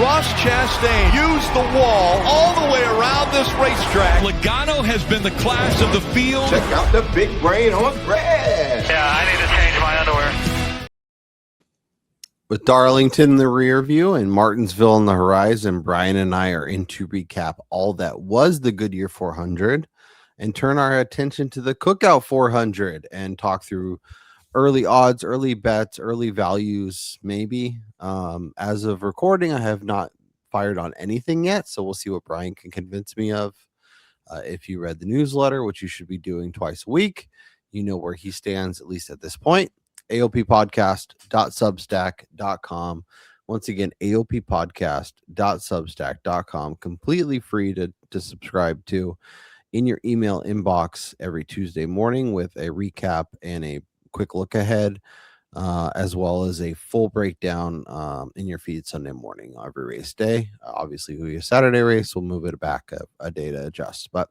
Ross Chastain used the wall all the way around this racetrack. Logano has been the class of the field. Check out the big brain on Brad. Yeah, I need to change my underwear. With Darlington in the rear view and Martinsville on the horizon, Brian and I are in to recap all that was the Goodyear 400 and turn our attention to the Cookout 400 and talk through early odds, early bets, early values, maybe. As of recording, I have not fired on anything yet, so we'll see what Brian can convince me of. If you read the newsletter, which you should be doing twice a week, you know where he stands, at least at this point. aoppodcast.substack.com. Once again, aoppodcast.substack.com. Completely free to subscribe to in your email inbox every Tuesday morning with a recap and a quick look ahead, as well as a full breakdown in your feed Sunday morning every race day. Obviously, who your Saturday race, we'll move it back a day to adjust. But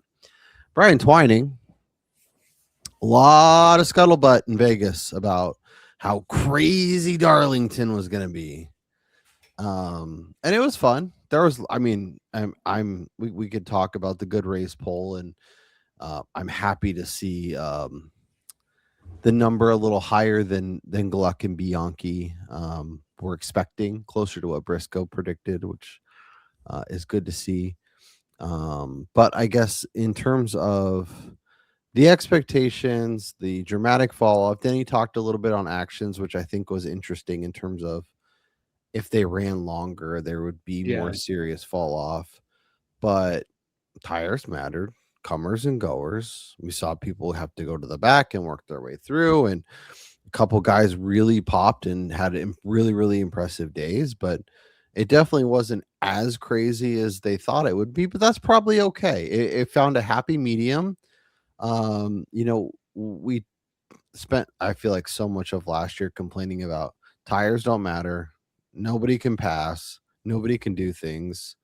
Brian Twining, a lot of scuttlebutt in Vegas about how crazy Darlington was going to be. And it was fun. There was, I mean, we could talk about the good race poll, and I'm happy to see the number a little higher than Gluck and Bianchi were expecting, closer to what Briscoe predicted, which is good to see. But I guess in terms of the expectations, the dramatic fall off, then he talked a little bit on actions, which I think was interesting in terms of if they ran longer, there would be more serious fall off. But tires mattered, comers and goers. We saw people have to go to the back and work their way through, and a couple guys really popped and had really, really impressive days, but it definitely wasn't as crazy as they thought it would be, but that's probably okay. It found a happy medium. We spent, I feel like, so much of last year complaining about tires don't matter. Nobody can pass. Nobody can do things.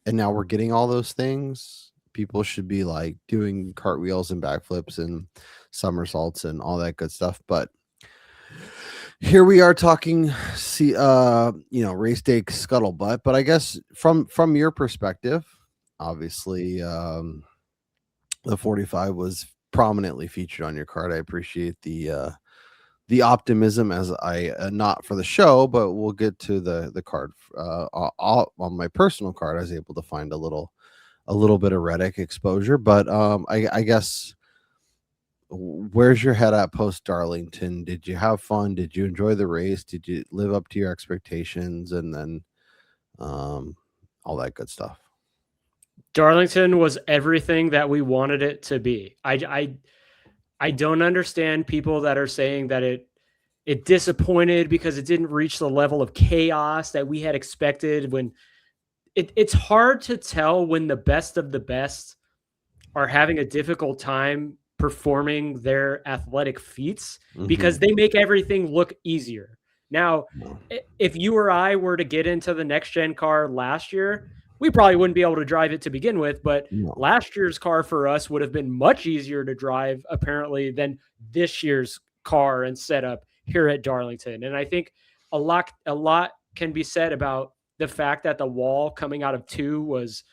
And now we're getting all those things. People should be like doing cartwheels and backflips and somersaults and all that good stuff. But here we are talking, race day scuttlebutt. But I guess from your perspective, obviously, the 45 was prominently featured on your card. I appreciate the optimism, as I not for the show, but we'll get to the card. On my personal card, I was able to find a little bit of Reddick exposure, but I guess, where's your head at post Darlington? Did you have fun? Did you enjoy the race? Did you live up to your expectations? And then all that good stuff. Darlington was everything that we wanted it to be. I don't understand people that are saying that it disappointed because it didn't reach the level of chaos that we had expected. When it's hard to tell when the best of the best are having a difficult time performing their athletic feats because they make everything look easier. Now, if you or I were to get into the next gen car last year, we probably wouldn't be able to drive it to begin with, but last year's car for us would have been much easier to drive, apparently, than this year's car and setup here at Darlington. And I think a lot can be said about the fact that the wall coming out of 2 was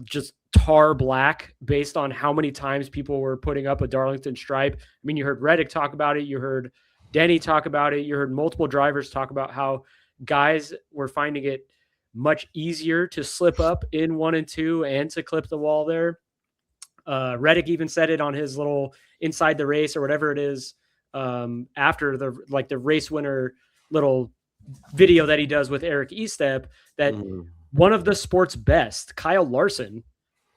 just tar black based on how many times people were putting up a Darlington stripe. I mean, you heard Reddick talk about it. You heard Denny talk about it. You heard multiple drivers talk about how guys were finding it much easier to slip up in 1 and 2 and to clip the wall there. Reddick even said it on his little inside the race or whatever it is, after the race winner little video that he does with Eric Estep, that one of the sport's best, Kyle Larson,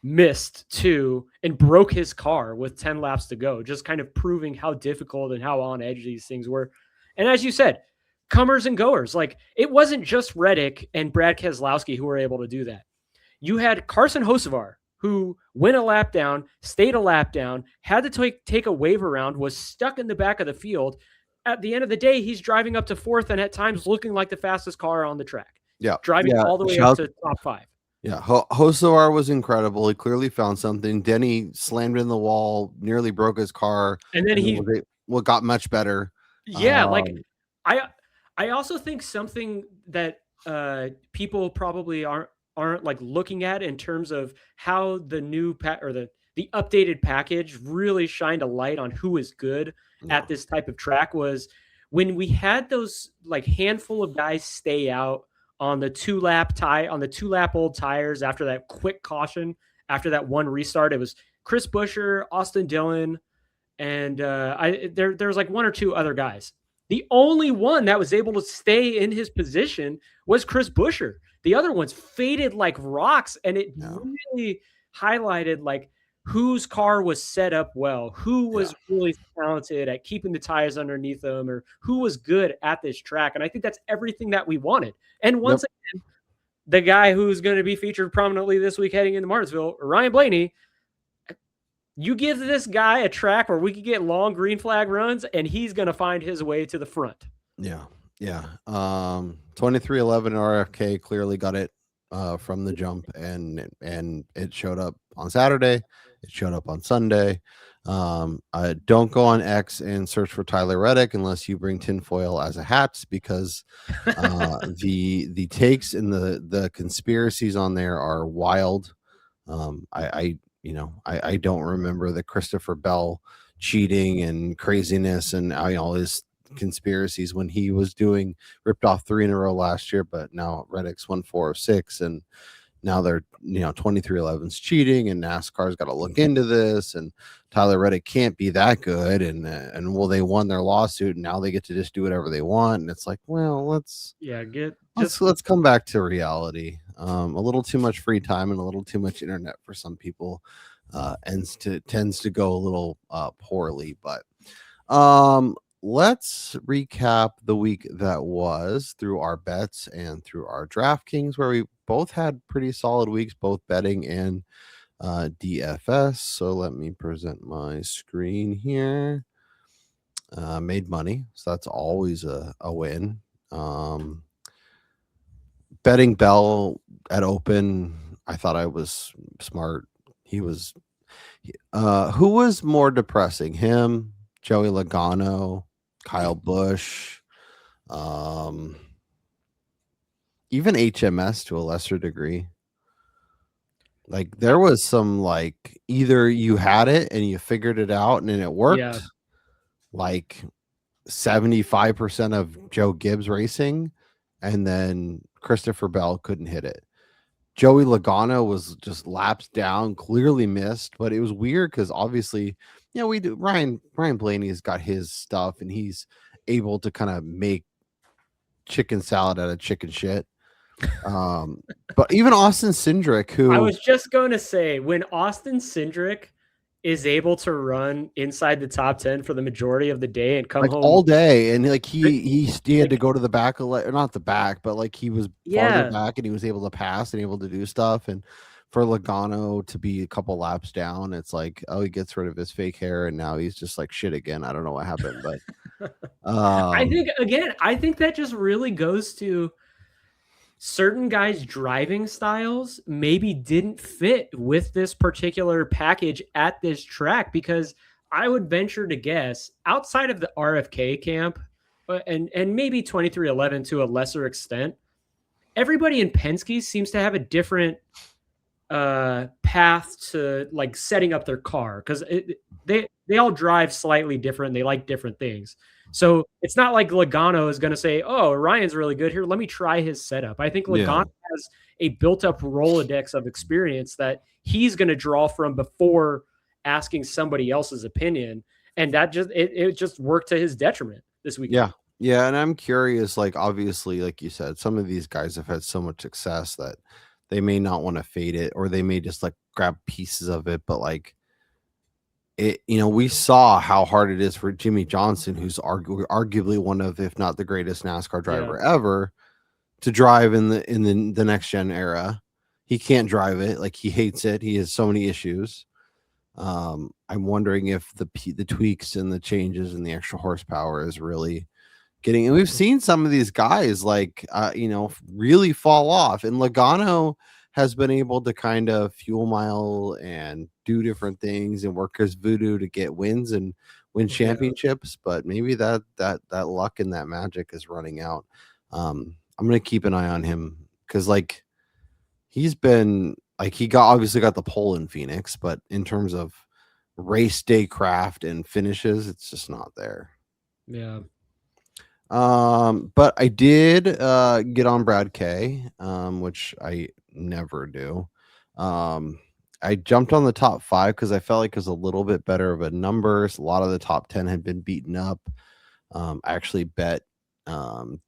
missed 2 and broke his car with 10 laps to go, just kind of proving how difficult and how on edge these things were. And as you said, comers and goers. Like, it wasn't just Reddick and Brad Keselowski who were able to do that. You had Carson Hocevar, who went a lap down, stayed a lap down, had to take a wave around, was stuck in the back of the field. At the end of the day, he's driving up to 4th and at times looking like the fastest car on the track. Yeah. Driving all the way up to top 5. Yeah. Hocevar was incredible. He clearly found something. Denny slammed in the wall, nearly broke his car. And then he got much better. Yeah. I also think something that people probably aren't like looking at in terms of how the new the updated package really shined a light on who is good at this type of track was when we had those like handful of guys stay out on the two lap old tires after that quick caution after that one restart. It was Chris Buescher, Austin Dillon, and there was like one or two other guys. The only one that was able to stay in his position was Chris Buescher. The other ones faded like rocks, and it really highlighted like whose car was set up well, who was really talented at keeping the tires underneath them, or who was good at this track. And I think that's everything that we wanted. And once again, the guy who's going to be featured prominently this week heading into Martinsville, Ryan Blaney, you give this guy a track where we could get long green flag runs, and he's going to find his way to the front. Yeah. 2311 RFK clearly got it from the jump, and it showed up on Saturday. It showed up on Sunday. Don't go on X and search for Tyler Reddick unless you bring tinfoil as a hat, because the takes and the conspiracies on there are wild. I don't remember the Christopher Bell cheating and craziness and all his conspiracies when he was ripped off 3 in a row last year, but now Reddick's won 4 of 6, and now they're 2311's cheating, and NASCAR's got to look into this, and Tyler Reddick can't be that good, and they won their lawsuit, and now they get to just do whatever they want, and it's like, well, let's come back to reality. A little too much free time and a little too much internet for some people tends to go a little poorly, but let's recap the week that was through our bets and through our DraftKings, where we both had pretty solid weeks, both betting and DFS. So let me present my screen here. Made money, so that's always a win. Betting Bell at open, I thought I was smart. Who was more depressing, him, Joey Logano, Kyle Busch, even HMS to a lesser degree? Like, there was some, like, either you had it and you figured it out and it worked, like 75% of Joe Gibbs Racing, and then Christopher Bell couldn't hit it. Joey Logano was just laps down, clearly missed, but it was weird because obviously, we do. Ryan Blaney's got his stuff, and he's able to kind of make chicken salad out of chicken shit. But even Austin Cindric, who I was just going to say, when Austin Cindric is able to run inside the top 10 for the majority of the day and come home all day, and like he had to go to the back, or not the back, but like he was farther back, and he was able to pass and able to do stuff. And for Logano to be a couple laps down, it's like, he gets rid of his fake hair, and now he's just like shit again. I don't know what happened, but I think that just really goes to certain guys' driving styles maybe didn't fit with this particular package at this track, because I would venture to guess, outside of the RFK camp and maybe 2311 to a lesser extent, everybody in Penske seems to have a different path to like setting up their car, because they all drive slightly different. They like different things. So it's not like Logano is going to say, Ryan's really good here, let me try his setup. I think Logano has a built-up Rolodex of experience that he's going to draw from before asking somebody else's opinion. And that just worked to his detriment this week. Yeah. And I'm curious, like, obviously, like you said, some of these guys have had so much success that they may not want to fade it, or they may just like grab pieces of it. But like, we saw how hard it is for Jimmy Johnson, who's arguably one of, if not the greatest NASCAR driver ever, to drive in the next gen era. He can't drive it. Like, he hates it. He has so many issues. I'm wondering if the tweaks and the changes and the extra horsepower is really getting, and we've seen some of these guys like, really fall off, and Logano has been able to kind of fuel mile and do different things and work his voodoo to get wins and win championships. But maybe that luck and that magic is running out. I'm gonna keep an eye on him because like he's been like he obviously got the pole in Phoenix, but in terms of race day craft and finishes, it's just not there. Yeah. But I did get on Brad K, which I never do. I jumped on the top 5 because I felt like it was a little bit better of a numbers. A lot of the top 10 had been beaten up. I actually bet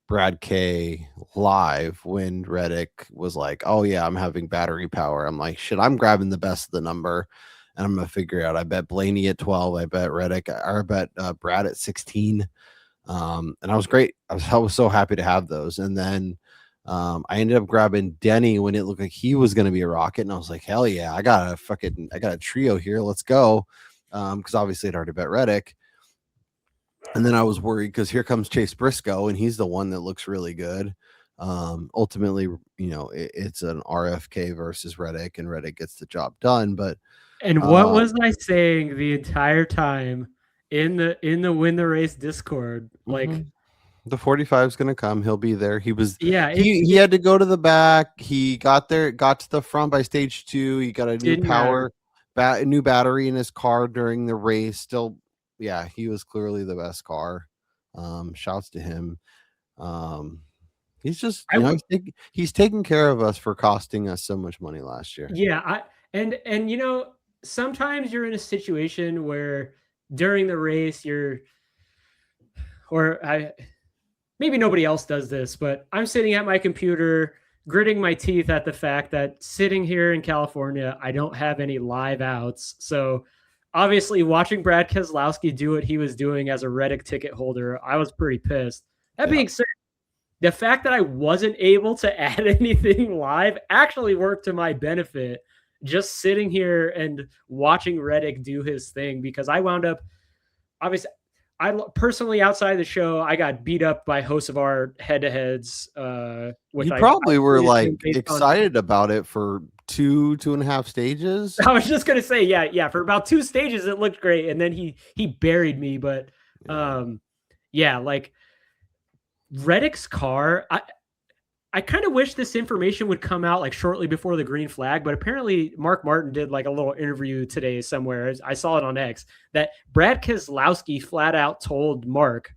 Brad K live when Reddick was like, "Oh yeah, I'm having battery power." I'm like, "Shit, I'm grabbing the best of the number, and I'm gonna figure it out." I bet Blaney at 12. I bet Reddick. Or I bet Brad at 16. And I was great. I was so happy to have those. And then I ended up grabbing Denny when it looked like he was going to be a rocket. And I was like, hell yeah, I got a trio here. Let's go. Because obviously I'd already bet Reddick. And then I was worried because here comes Chase Briscoe, and he's the one that looks really good. Ultimately, it's an RFK versus Reddick, and Reddick gets the job done. But what was I saying the entire time in the Win the Race Discord? Like the 45 is going to come. He'll be there. He was, he had to go to the back. He got to the front by stage 2. He got a new new battery in his car during the race. Still, yeah, he was clearly the best car. Shouts to him. He's just, he's taking care of us for costing us so much money last year. Yeah. And sometimes you're in a situation where during the race maybe nobody else does this, but I'm sitting at my computer gritting my teeth at the fact that sitting here in California, I don't have any live outs. So obviously watching Brad Keselowski do what he was doing as a Reddick ticket holder, I was pretty pissed. That being said, the fact that I wasn't able to add anything live actually worked to my benefit, just sitting here and watching Reddick do his thing, because I wound up, obviously, I personally, outside the show, I got beat up by hosts of our head-to-heads. You probably were like excited about it for 2.5 stages. I was just gonna say, yeah. For about 2 stages, it looked great, and then he buried me. But like Reddick's car, I kind of wish this information would come out like shortly before the green flag, but apparently Mark Martin did like a little interview today somewhere. I saw it on X that Brad Keselowski flat out told Mark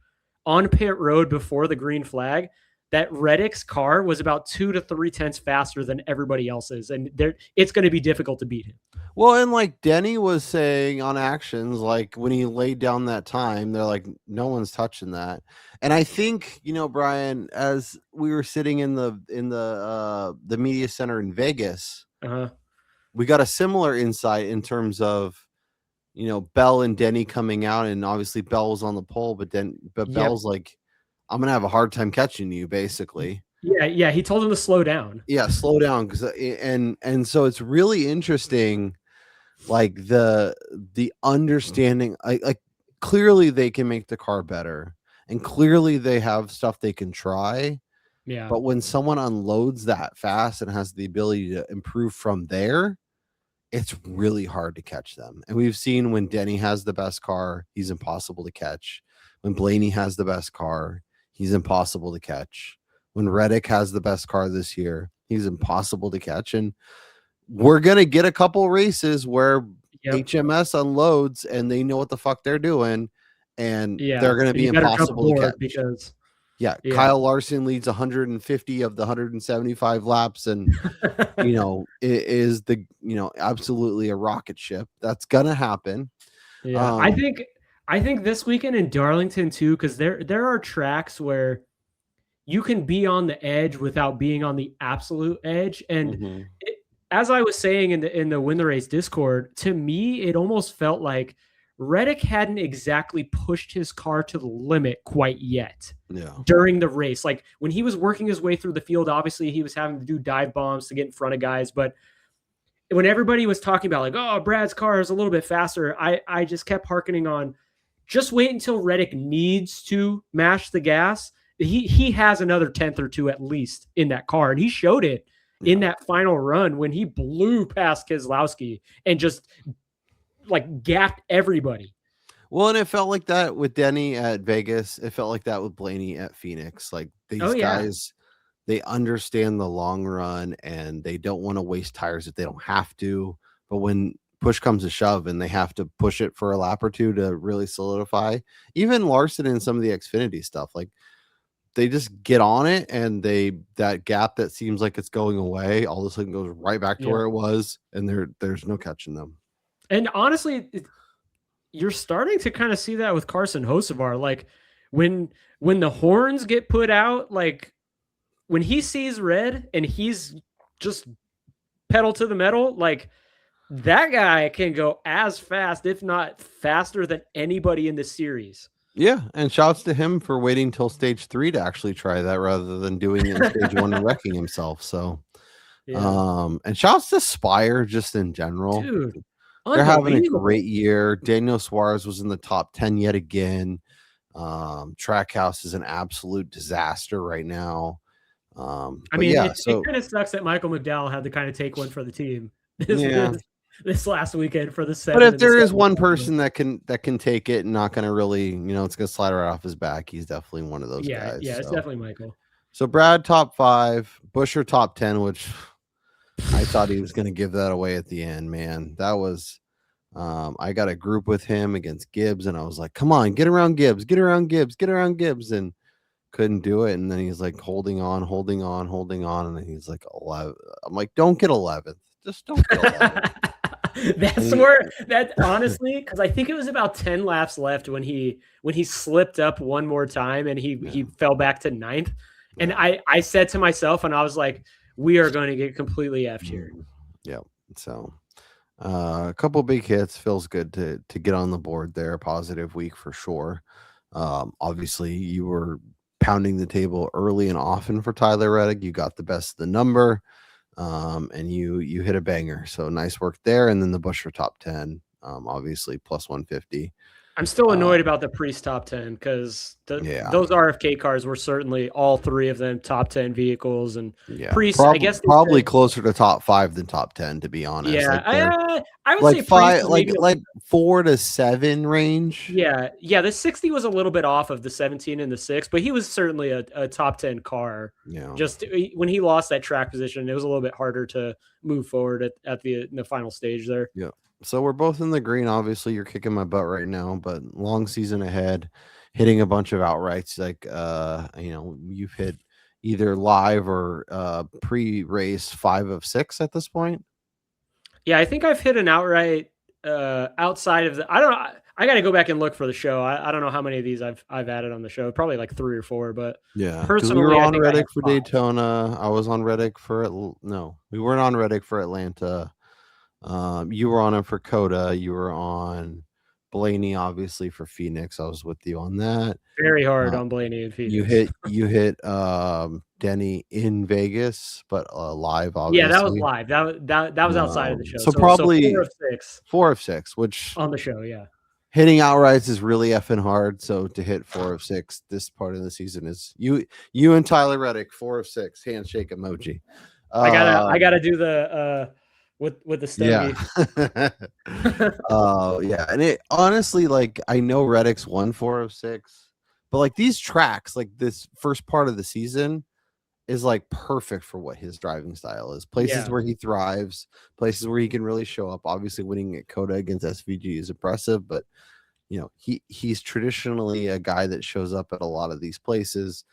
on pit road before the green flag that Reddick's car was about 2 to 3 tenths faster than everybody else's, and it's going to be difficult to beat him. Well, and like Denny was saying on Actions, like when he laid down that time, they're like, no one's touching that. And I think, Brian, as we were sitting in the media center in Vegas, we got a similar insight in terms of, Bell and Denny coming out, and obviously Bell was on the pole, but Bell's like, I'm gonna have a hard time catching you, basically. Yeah. He told him to slow down. Yeah, slow down, because and so it's really interesting, like the understanding. Like clearly they can make the car better, and clearly they have stuff they can try. Yeah. But when someone unloads that fast and has the ability to improve from there, it's really hard to catch them. And we've seen when Denny has the best car, he's impossible to catch. When Blaney has the best car, he's impossible to catch. When Reddick has the best car this year, he's impossible to catch. And we're going to get a couple races where HMS unloads and they know what the fuck they're doing, and they're going to be impossible to catch. Because Kyle Larson leads 150 of the 175 laps, and it is absolutely a rocket ship. That's going to happen. Yeah, I think this weekend in Darlington too, because there are tracks where you can be on the edge without being on the absolute edge. And as I was saying in the Win the Race Discord, to me, it almost felt like Reddick hadn't exactly pushed his car to the limit quite yet during the race. Like when he was working his way through the field, obviously he was having to do dive bombs to get in front of guys. But when everybody was talking about like, oh, Brad's car is a little bit faster, I just kept hearkening on, just wait until Reddick needs to mash the gas. He has another 10th or 2 at least in that car. And he showed it in that final run when he blew past Keselowski and just like gapped everybody. Well, and it felt like that with Denny at Vegas. It felt like that with Blaney at Phoenix. Like these guys, they understand the long run and they don't want to waste tires if they don't have to. But when push comes to shove and they have to push it for a lap or two to really solidify, even Larson and some of the Xfinity stuff, like they just get on it and that gap that seems like it's going away all of a sudden goes right back to where it was, and there's no catching them. And honestly, you're starting to kind of see that with Carson Hocevar. Like when the horns get put out, like when he sees red and he's just pedal to the metal, like that guy can go as fast, if not faster, than anybody in the series. Yeah, and shouts to him for waiting till stage 3 to actually try that rather than doing it in stage 1 and wrecking himself. So, and shouts to Spire just in general. Dude, they're having a great year. Daniel Suarez was in the top 10 yet again. Trackhouse is an absolute disaster right now. I mean, it kind of sucks that Michael McDowell had to kind of take one for the team this last weekend for the 7. But if there is one person that can take it and not going to really, it's going to slide right off his back, he's definitely one of those guys. Yeah, it's definitely Michael. So Brad top 5, Busher top 10, which I thought he was going to give that away at the end, man. That was I got a group with him against Gibbs, and I was like, come on, get around Gibbs, and couldn't do it. And then he's like holding on, and then he's like 11. I'm like, don't get 11th. Just don't get 11th. That's where that honestly, because I think it was about 10 laps left when he slipped up one more time and he fell back to 9th. And I said to myself, and I was like, we are going to get completely effed here. Yeah. So a couple big hits. Feels good to get on the board there. A positive week for sure. Obviously you were pounding the table early and often for Tyler Reddick. You got the best of the number. And you hit a banger. So nice work there. And then the Busher top 10, obviously plus 150. I'm still annoyed about the Priest top 10 because those RFK cars were certainly all 3 of them top 10 vehicles, and Priest, I guess probably closer to top 5 than top 10, to be honest. Yeah, I would like say 5, Priest like 4 to 7 range. Yeah. The 60 was a little bit off of the 17 and the 6, but he was certainly a top 10 car. Yeah. Just when he lost that track position, it was a little bit harder to move forward at the final stage there. Yeah. So we're both in the green. Obviously, you're kicking my butt right now, but long season ahead, hitting a bunch of outrights. Like, you've hit either live or pre-race 5 of 6 at this point. Yeah, I think I've hit an outright outside of the. I don't know. I got to go back and look for the show. I don't know how many of these I've added on the show. Probably like 3 or 4. But yeah, personally, we were on Reddick for Daytona. I was on Reddick for we weren't on Reddick for Atlanta. You were on it for Coda. You were on Blaney, obviously, for Phoenix. I was with you on that. Very hard on Blaney and Phoenix. You hit Denny in Vegas, but live, obviously. Yeah, that was live. That was outside of the show. So probably 4 of 6. 4 of 6, which on the show, yeah. Hitting outrights is really effing hard. So to hit 4 of 6 this part of the season is you and Tyler Reddick, 4 of 6, handshake emoji. I gotta do the with the stogie. Yeah. And it honestly, like, I know Reddick's won 4 of 6, but like these tracks, like this first part of the season is like perfect for what his driving style is. Places where he thrives, places where he can really show up. Obviously winning at Coda against SVG is impressive, but he's traditionally a guy that shows up at a lot of these places.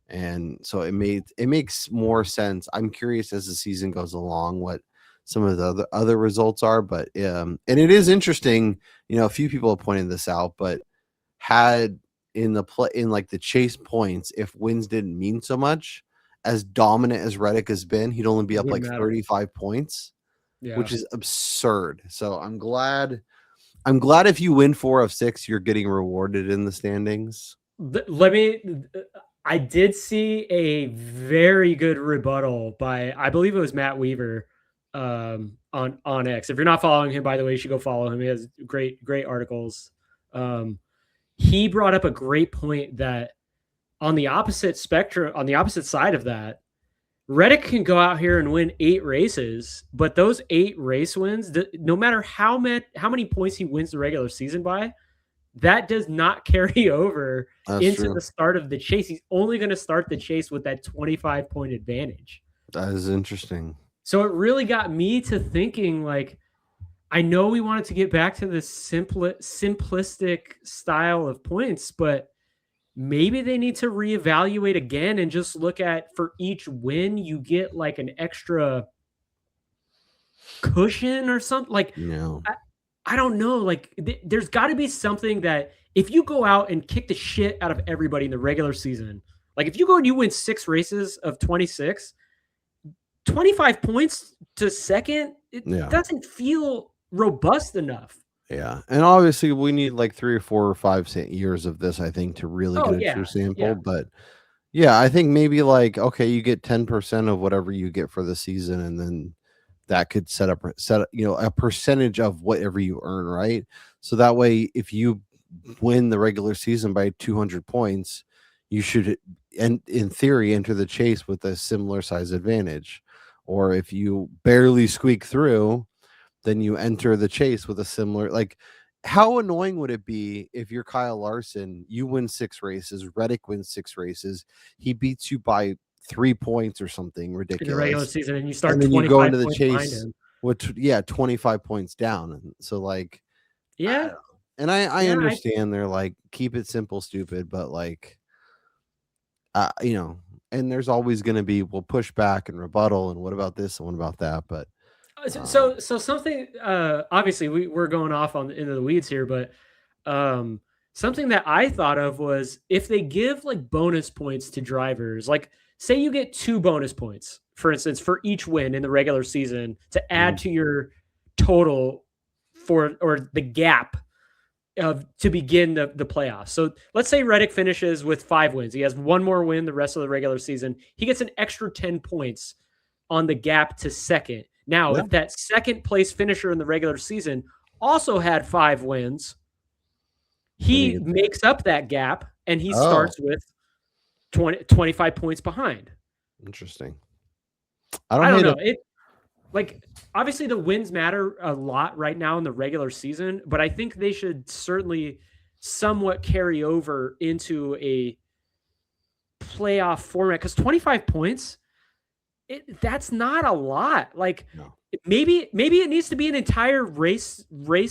And so it makes more sense. I'm curious as the season goes along what some of the other results are, but and it is interesting. A few people have pointed this out, but had in the chase points, if wins didn't mean so much, as dominant as Reddick has been, he'd only be up like 35 points, which is absurd. So I'm glad if you win 4 of 6, you're getting rewarded in the standings. I did see a very good rebuttal by, I believe it was Matt Weaver, on X. If you're not following him, by the way, you should go follow him. He has great articles. He brought up a great point that on the opposite spectrum, on the opposite side of that, Reddick can go out here and win 8 races, but those 8 race wins, no matter how many points he wins the regular season by, that does not carry over That's into true. the start of the chase. He's only going to start the chase with that 25-point advantage. That is interesting. So it really got me to thinking, like, I know we wanted to get back to this simplistic style of points, but maybe they need to reevaluate again and just look at, for each win, you get like an extra cushion or something. Like, No. I don't know. Like, there's got to be something that if you go out and kick the shit out of everybody in the regular season, like if you go and you win 6 races of 26, 25 points to second, it doesn't feel robust enough. Yeah. And obviously we need like 3 or 4 or 5 years of this, I think, to really get a true sample. Yeah. But yeah, I think maybe like, okay, you get 10% of whatever you get for the season, and then that could set up, a percentage of whatever you earn, right? So that way, if you win the regular season by 200 points, you should, and in theory, enter the chase with a similar size advantage. Or if you barely squeak through, then you enter the chase with a similar, like, how annoying would it be if you're Kyle Larson, you win 6 races, Reddick wins 6 races, he beats you by 3 points or something ridiculous in the regular season, and you start, and then you go into the chase him. with 25 points down. And so, like, yeah, I understand they're like, keep it simple, stupid, but like, and there's always going to be, we'll push back and rebuttal, and what about this and what about that, but so something, obviously we're going off into the weeds here, but something that I thought of was, if they give like bonus points to drivers, like say you get 2 bonus points, for instance, for each win in the regular season to add to your total or the gap to begin the playoffs. So let's say Reddick finishes with 5 wins. He has 1 more win the rest of the regular season. He gets an extra 10 points on the gap to second. Now, if that second place finisher in the regular season also had 5 wins, he makes up that gap, and he starts with 25 points behind. Interesting. I don't know. Like, obviously the wins matter a lot right now in the regular season, but I think they should certainly somewhat carry over into a playoff format, because 25 points, that's not a lot. Like, maybe it needs to be an entire race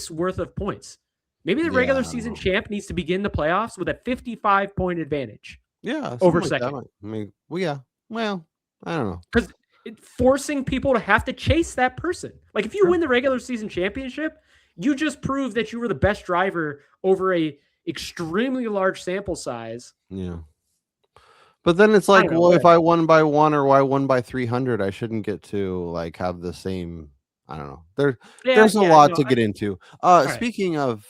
worth of points. Maybe the regular season champ needs to begin the playoffs with a 55-point advantage. Yeah, over like second. That. I mean, well, I don't know, because forcing people to have to chase that person. Like, if you win the regular season championship, you just prove that you were the best driver over a extremely large sample size. Yeah. But then it's like, well, if I won by 1 or I won by 300, I shouldn't get to like have the same. I don't know. There's a lot to get into. Speaking of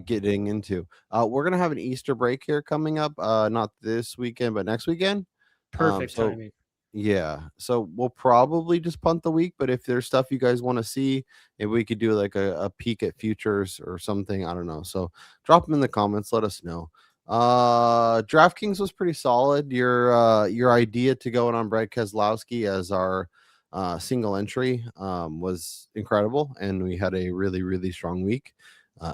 getting into, we're gonna have an Easter break here coming up. Not this weekend, but next weekend. Perfect timing. Yeah, so we'll probably just punt the week. But if there's stuff you guys want to see, maybe we could do like a peek at futures or something. I don't know. So drop them in the comments. Let us know. DraftKings was pretty solid. Your idea to go in on Brad Keselowski as our single entry was incredible, and we had a really, really strong week.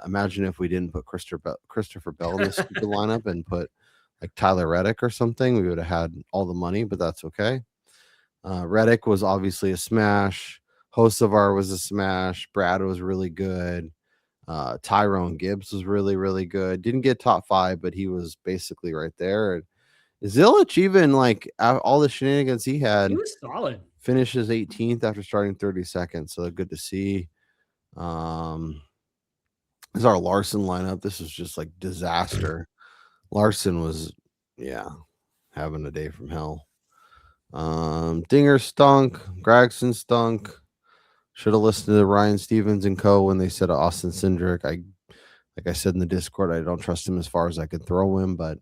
Imagine if we didn't put Christopher Bell in the stupid lineup and put like Tyler Reddick or something. We would have had all the money, but that's okay. Reddick was obviously a smash. Hocevar was a smash. Brad was really good. Tyrone Gibbs was really, really good. Didn't get top 5, but he was basically right there. And Zilich, even like all the shenanigans he had, he was solid. Finishes 18th after starting 32nd. So good to see. This is our Larson lineup. This was just like disaster. Larson was, having a day from hell. Dinger stunk. Gregson stunk. Should have listened to Ryan Stevens and co. when they said Austin Cindric. Like I said in the Discord, I don't trust him as far as I could throw him, but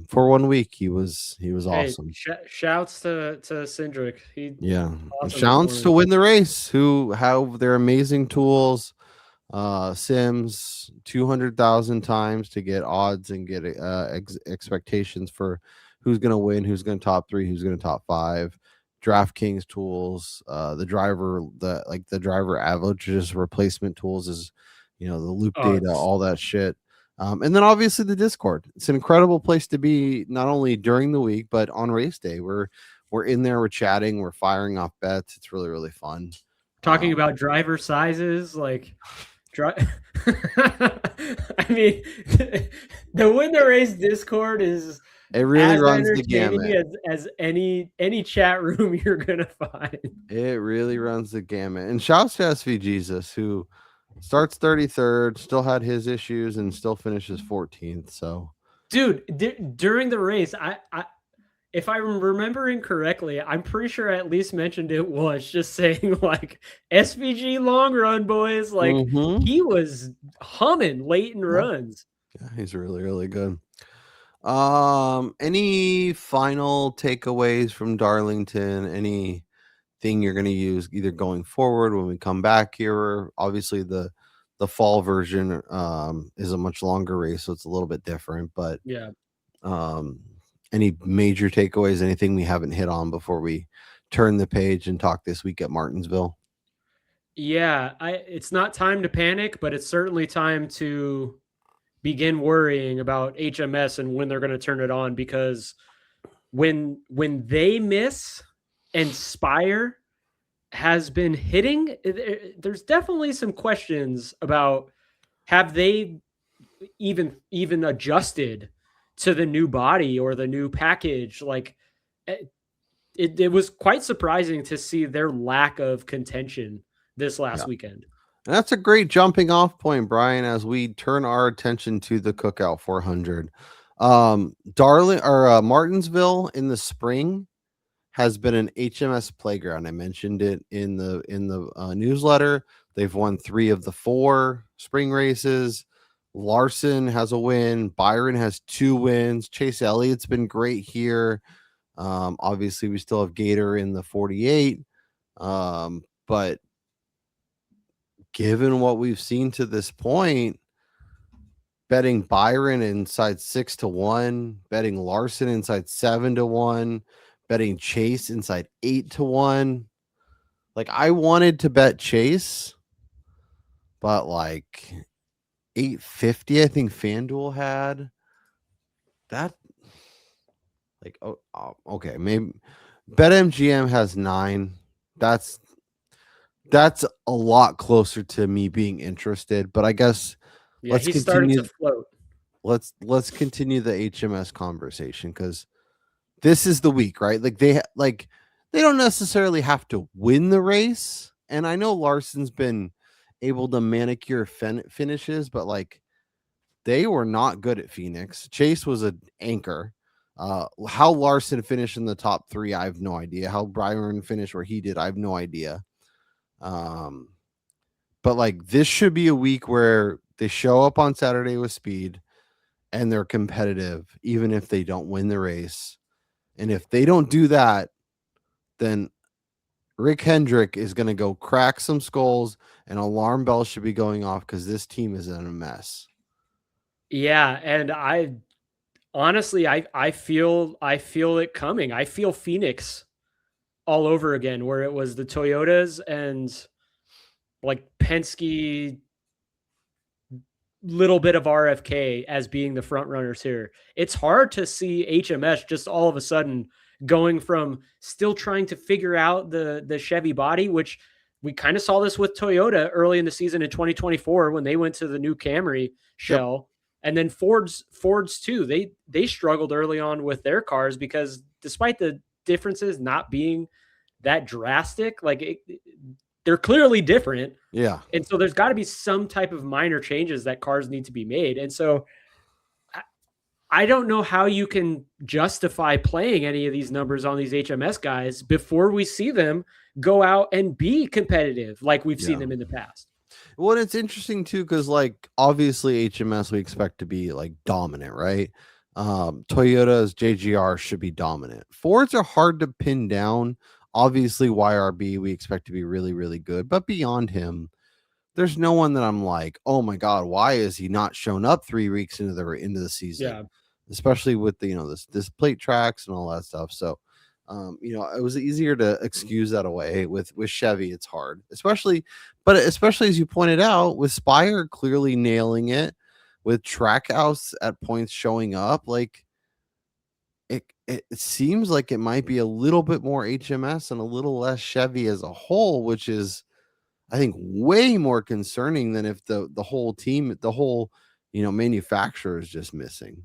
for 1 week he was awesome. Shouts to Cindric. Awesome. Shouts to Win the Race, who have their amazing tools. Sims 200,000 times to get odds and get expectations for who's going to win, who's going to top 3, who's going to top 5. DraftKings tools, the driver averages replacement tools is, the loop data, all that shit. And then obviously the Discord. It's an incredible place to be, not only during the week, but on race day. We're in there, we're chatting, we're firing off bets. It's really, really fun. Talking about driver sizes, like I mean, the Win the Race Discord is it really as runs the entertaining gamut as any chat room you're gonna find. It really runs the gamut. And shouts to SV Jesus, who starts 33rd, still had his issues, and still finishes 14th. So, dude, during the race, I if I'm remembering correctly, I'm pretty sure I at least mentioned it once, just saying like SVG long run, boys. Like he was humming late in runs. Yeah, he's really, really good. Any final takeaways from Darlington? Anything you're going to use either going forward when we come back here? Obviously, the fall version is a much longer race, so it's a little bit different. But yeah, any major takeaways? Anything we haven't hit on before we turn the page and talk this week at Martinsville? Yeah, it's not time to panic, but it's certainly time to begin worrying about HMS and when they're going to turn it on, because when they miss and Spire has been hitting, there's definitely some questions about have they even adjusted to the new body or the new package. Like it was quite surprising to see their lack of contention this last weekend. And that's a great jumping off point, Brian, as we turn our attention to the Cookout 400. Martinsville in the spring has been an HMS playground. I mentioned it in the newsletter. They've won 3 of the 4 spring races. Larson has a win. Byron has 2 wins. Chase Elliott's been great here. Obviously, we still have Gator in the 48. But given what we've seen to this point, betting Byron inside 6-1, betting Larson inside 7-1, betting Chase inside 8-1. Like, I wanted to bet Chase, but like 850, I think FanDuel had that. Like, okay, maybe BetMGM has 9. That's a lot closer to me being interested, but I guess let's continue to float. Let's continue the HMS conversation, because this is the week, right? Like they don't necessarily have to win the race, and I know Larson's been able to manicure finishes, but like they were not good at Phoenix. Chase was an anchor. How Larson finished in the top 3, I have no idea. How Byron finished where he did, I have no idea. But like this should be a week where they show up on Saturday with speed and they're competitive, even if they don't win the race. And if they don't do that, then Rick Hendrick is going to go crack some skulls, and alarm bells should be going off, because this team is in a mess. Yeah, and I honestly feel it coming. I feel Phoenix all over again, where it was the Toyotas and like Penske, little bit of RFK as being the front runners here. It's hard to see HMS just all of a sudden going from still trying to figure out the Chevy body, which we kind of saw this with Toyota early in the season in 2024 when they went to the new Camry shell. Yep. And then Ford's too. They struggled early on with their cars, because despite the differences not being that drastic, like they're clearly different. Yeah. And so there's got to be some type of minor changes that cars need to be made. And so I don't know how you can justify playing any of these numbers on these HMS guys before we see them go out and be competitive like we've seen them in the past. Well, it's interesting too, because like obviously HMS we expect to be like dominant, right? Toyota's JGR should be dominant. Fords are hard to pin down. Obviously, YRB we expect to be really, really good, but beyond him, there's no one that I'm like, oh my god, why is he not shown up 3 weeks into the season? Yeah, especially with the this plate tracks and all that stuff. So, it was easier to excuse that away. With Chevy, it's hard, especially as you pointed out, with Spire clearly nailing it, with Trackhouse at points showing up, like it seems like it might be a little bit more HMS and a little less Chevy as a whole, which is, I think, way more concerning than if the whole team, the whole, manufacturer is just missing.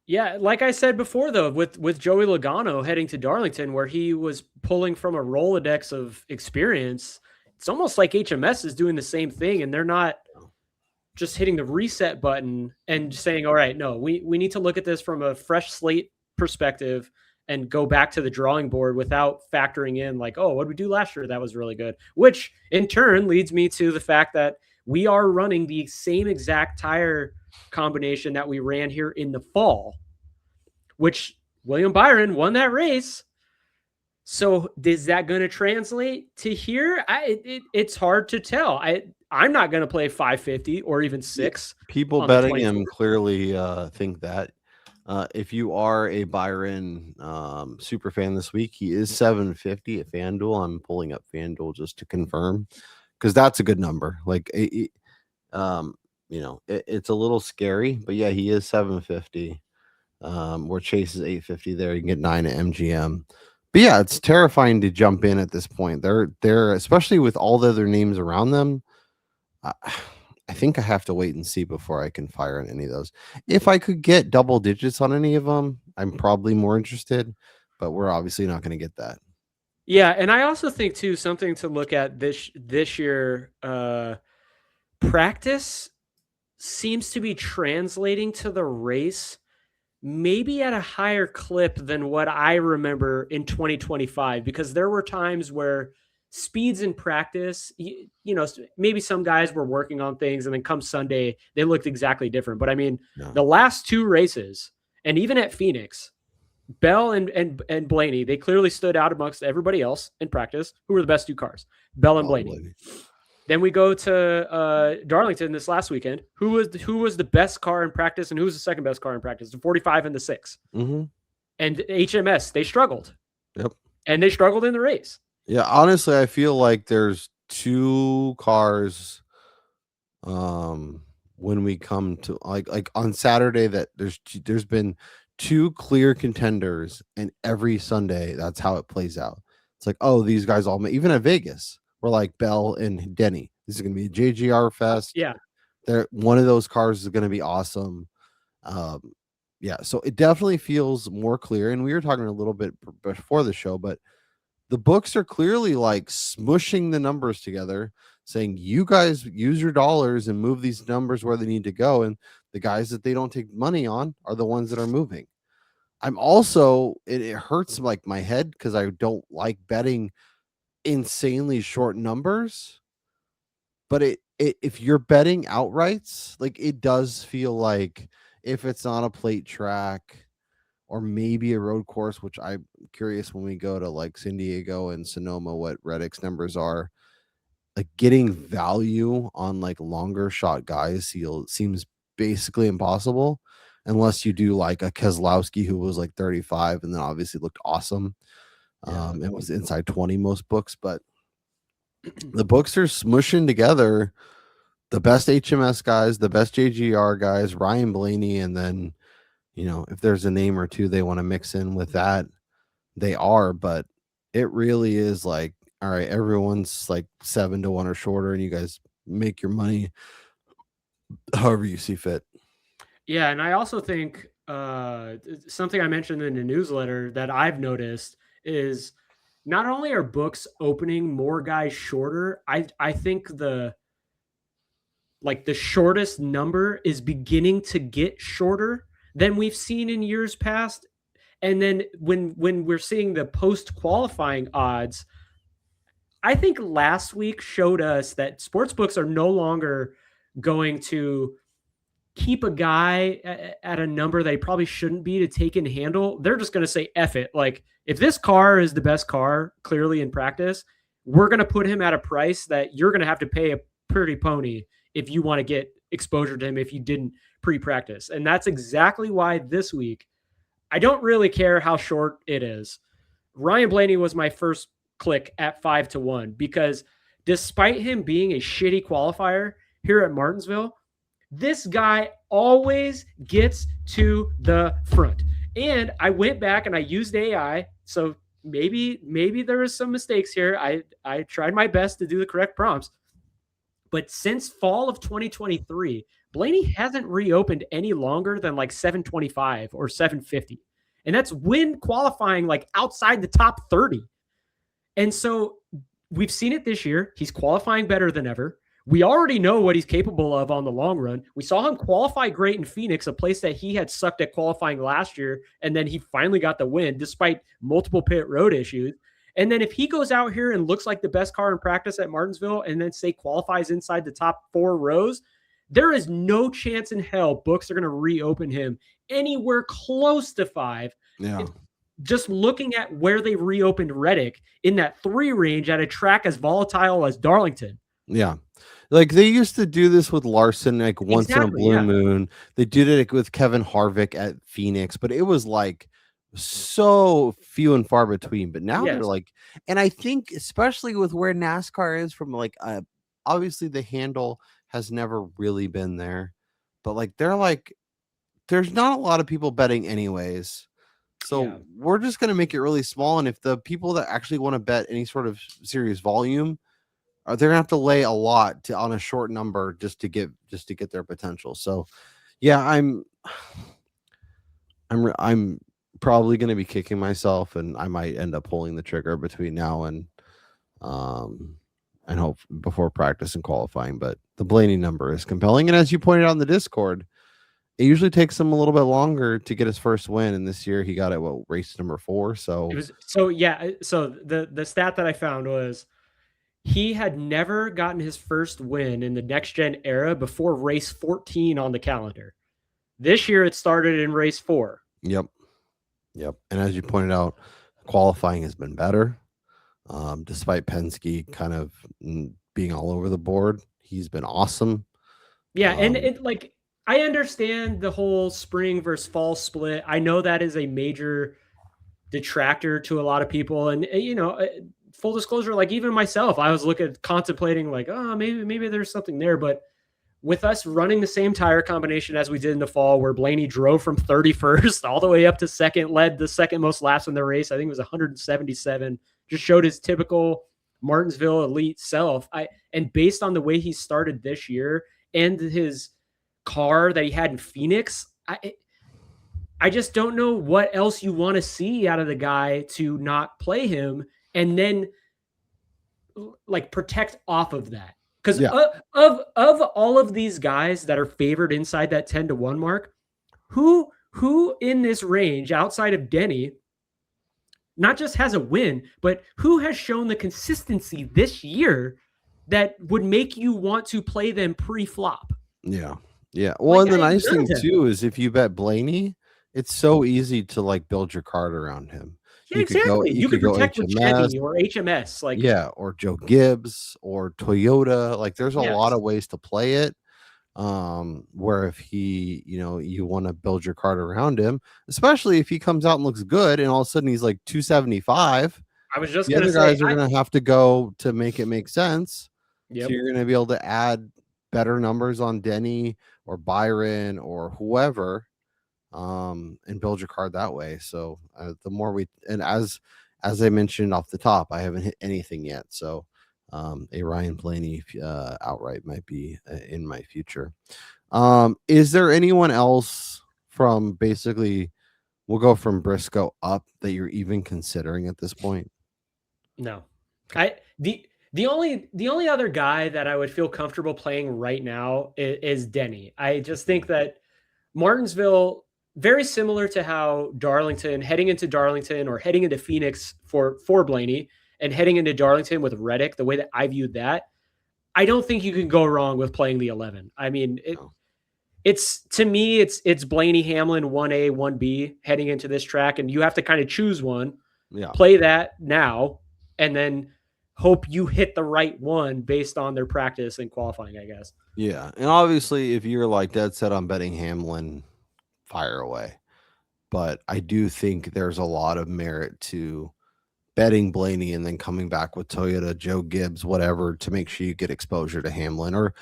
Yeah, like I said before, though, with Joey Logano heading to Darlington, where he was pulling from a Rolodex of experience, it's almost like HMS is doing the same thing, and they're not just hitting the reset button and saying, all right, no, we need to look at this from a fresh slate perspective and go back to the drawing board without factoring in like, oh, what did we do last year? That was really good, which in turn leads me to the fact that we are running the same exact tire combination that we ran here in the fall, which William Byron won that race. So is that going to translate to here? It's hard to tell. I'm not going to play 550 or even 6. People betting him clearly think that. If you are a Byron super fan this week, he is 750 at FanDuel. I'm pulling up FanDuel just to confirm, because that's a good number. Like, it's a little scary, but yeah, he is 750. Where Chase is 850 there. You can get 9 at MGM. But yeah, it's terrifying to jump in at this point. They're especially with all the other names around them. I think I have to wait and see before I can fire on any of those. If I could get double digits on any of them, I'm probably more interested, but we're obviously not going to get that. Yeah, and I also think too, something to look at this year, practice seems to be translating to the race maybe at a higher clip than what I remember in 2025, because there were times where speeds in practice, maybe some guys were working on things and then come Sunday, they looked exactly different. But I mean, the last 2 races, and even at Phoenix, Bell and Blaney, they clearly stood out amongst everybody else in practice. Who were the best 2 cars? Bell and Blaney. Then we go to Darlington this last weekend. Who was the best car in practice, and who was the second best car in practice? The 45 and the 6. Mm-hmm. And HMS, they struggled. Yep. And they struggled in the race. Yeah, honestly, I feel like there's 2 cars when we come to like on Saturday that there's been 2 clear contenders, and every Sunday that's how it plays out. It's like, oh, these guys all even at Vegas, we're like Bell and Denny. This is going to be a JGR fest. Yeah. One of those cars is going to be awesome. Yeah, so it definitely feels more clear. And we were talking a little bit before the show, but the books are clearly like smushing the numbers together, saying you guys use your dollars and move these numbers where they need to go. And the guys that they don't take money on are the ones that are moving. I'm also, it hurts like my head because I don't like betting insanely short numbers, but if you're betting outrights, like it does feel like if it's not a plate track or maybe a road course, which I'm curious when we go to like San Diego and Sonoma what Reddick's numbers are, like getting value on like longer shot guys seems basically impossible unless you do like a Keselowski who was like 35 and then obviously looked awesome. It was inside 20 most books, but the books are smushing together the best HMS guys, the best JGR guys, Ryan Blaney, and then if there's a name or 2 they want to mix in with that, they are. But it really is like, all right, everyone's like 7-1 or shorter, and you guys make your money however you see fit. Yeah, and I also think something I mentioned in the newsletter that I've noticed is not only are books opening more guys shorter, I think the shortest number is beginning to get shorter than we've seen in years past. And then when we're seeing the post-qualifying odds, I think last week showed us that sports books are no longer going to keep a guy at a number they probably shouldn't be to take and handle. They're just going to say, F it. Like, if this car is the best car, clearly in practice, we're going to put him at a price that you're going to have to pay a pretty pony if you want to get exposure to him if you didn't pre-practice. And that's exactly why this week, I don't really care how short it is. Ryan Blaney was my first click at 5-1 because despite him being a shitty qualifier here at Martinsville, This guy always gets to the front. And I went back and I used AI. So maybe there was some mistakes here. I tried my best to do the correct prompts. But since fall of 2023, Blaney hasn't reopened any longer than like 725 or 750. And that's when qualifying like outside the top 30. And so we've seen it this year. He's qualifying better than ever. We already know what he's capable of on the long run. We saw him qualify great in Phoenix, a place that he had sucked at qualifying last year. And then he finally got the win despite multiple pit road issues. And then if he goes out here and looks like the best car in practice at Martinsville and then say qualifies inside the top 4 rows, there is no chance in hell books are going to reopen him anywhere close to 5. Yeah. Just looking at where they reopened Reddick in that 3 range at a track as volatile as Darlington. Yeah. Like they used to do this with Larson, like once in a blue moon. They did it with Kevin Harvick at Phoenix, but it was like so few and far between. But now they're like, and I think especially with where NASCAR is from, like obviously the handle has never really been there, but like they're like, there's not a lot of people betting anyways. So we're just going to make it really small. And if the people that actually want to bet any sort of serious volume, they're going to have to lay a lot on a short number just to get their potential. So yeah, I'm probably going to be kicking myself, and I might end up pulling the trigger between now and hope before practice and qualifying. But the Blaney number is compelling. And as you pointed out in the Discord, it usually takes him a little bit longer to get his first win, and this year he got it race number 4. So the stat that I found was he had never gotten his first win in the next gen era before race 14 on the calendar. This year it started in race 4. Yep. And as you pointed out, qualifying has been better. Despite Penske kind of being all over the board, he's been awesome. Yeah, and it like I understand the whole spring versus fall split. I know that is a major detractor to a lot of people, and full disclosure, like even myself, I was contemplating like, oh, maybe there's something there. But with us running the same tire combination as we did in the fall, where Blaney drove from 31st all the way up to second, led the second most laps in the race. I think it was 177, just showed his typical Martinsville elite self. And based on the way he started this year and his car that he had in Phoenix, I just don't know what else you want to see out of the guy to not play him and then like protect off of that. Because of all of these guys that are favored inside that 10-1 mark, who in this range outside of Denny not just has a win, but who has shown the consistency this year that would make you want to play them pre-flop? Yeah. Well, and the nice thing too is if you bet Blaney, it's so easy to like build your card around him. Yeah, exactly. You could protect with Chevy or HMS, or Joe Gibbs or Toyota. Like there's a lot of ways to play it. Where if he, you want to build your card around him, especially if he comes out and looks good and all of a sudden he's like 275. I was just the other guys are going to have to go to make it make sense. Yep. So you're going to be able to add better numbers on Denny or Byron or whoever. And build your card that way. So the more as I mentioned off the top, I haven't hit anything yet. So a Ryan Blaney outright might be in my future. Is there anyone else from basically, we'll go from Briscoe up, that you're even considering at this point? No. The only other guy that I would feel comfortable playing right now is Denny. I just think that Martinsville, very similar to how heading into Darlington or heading into Phoenix for Blaney and heading into Darlington with Reddick, the way that I viewed that, I don't think you can go wrong with playing the 11. I mean, it's to me, it's Blaney Hamlin 1A, 1B heading into this track, and you have to kind of choose one, play that now, and then hope you hit the right one based on their practice and qualifying, I guess. Yeah. And obviously if you're like dead set on betting Hamlin, fire away. But I do think there's a lot of merit to betting Blaney and then coming back with Toyota, Joe Gibbs, whatever, to make sure you get exposure to Hamlin, or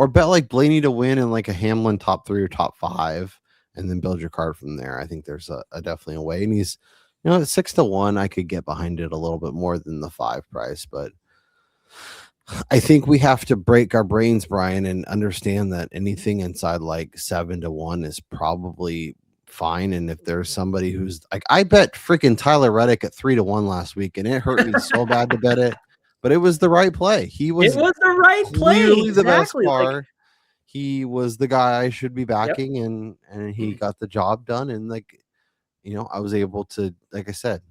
bet like Blaney to win in like a Hamlin top 3 or top 5, and then build your card from there. I think there's a definitely a way, and he's, at 6-1, I could get behind it a little bit more than the 5 price, but I think we have to break our brains, Brian, and understand that anything inside like 7-1 is probably fine. And if there's somebody who's like, I bet freaking Tyler Reddick at 3-1 last week, and it hurt me so bad to bet it, but it was the right play. It was the right play. Exactly. The best car. Like, he was the guy I should be backing, and he got the job done. And like, I was able to, like I said,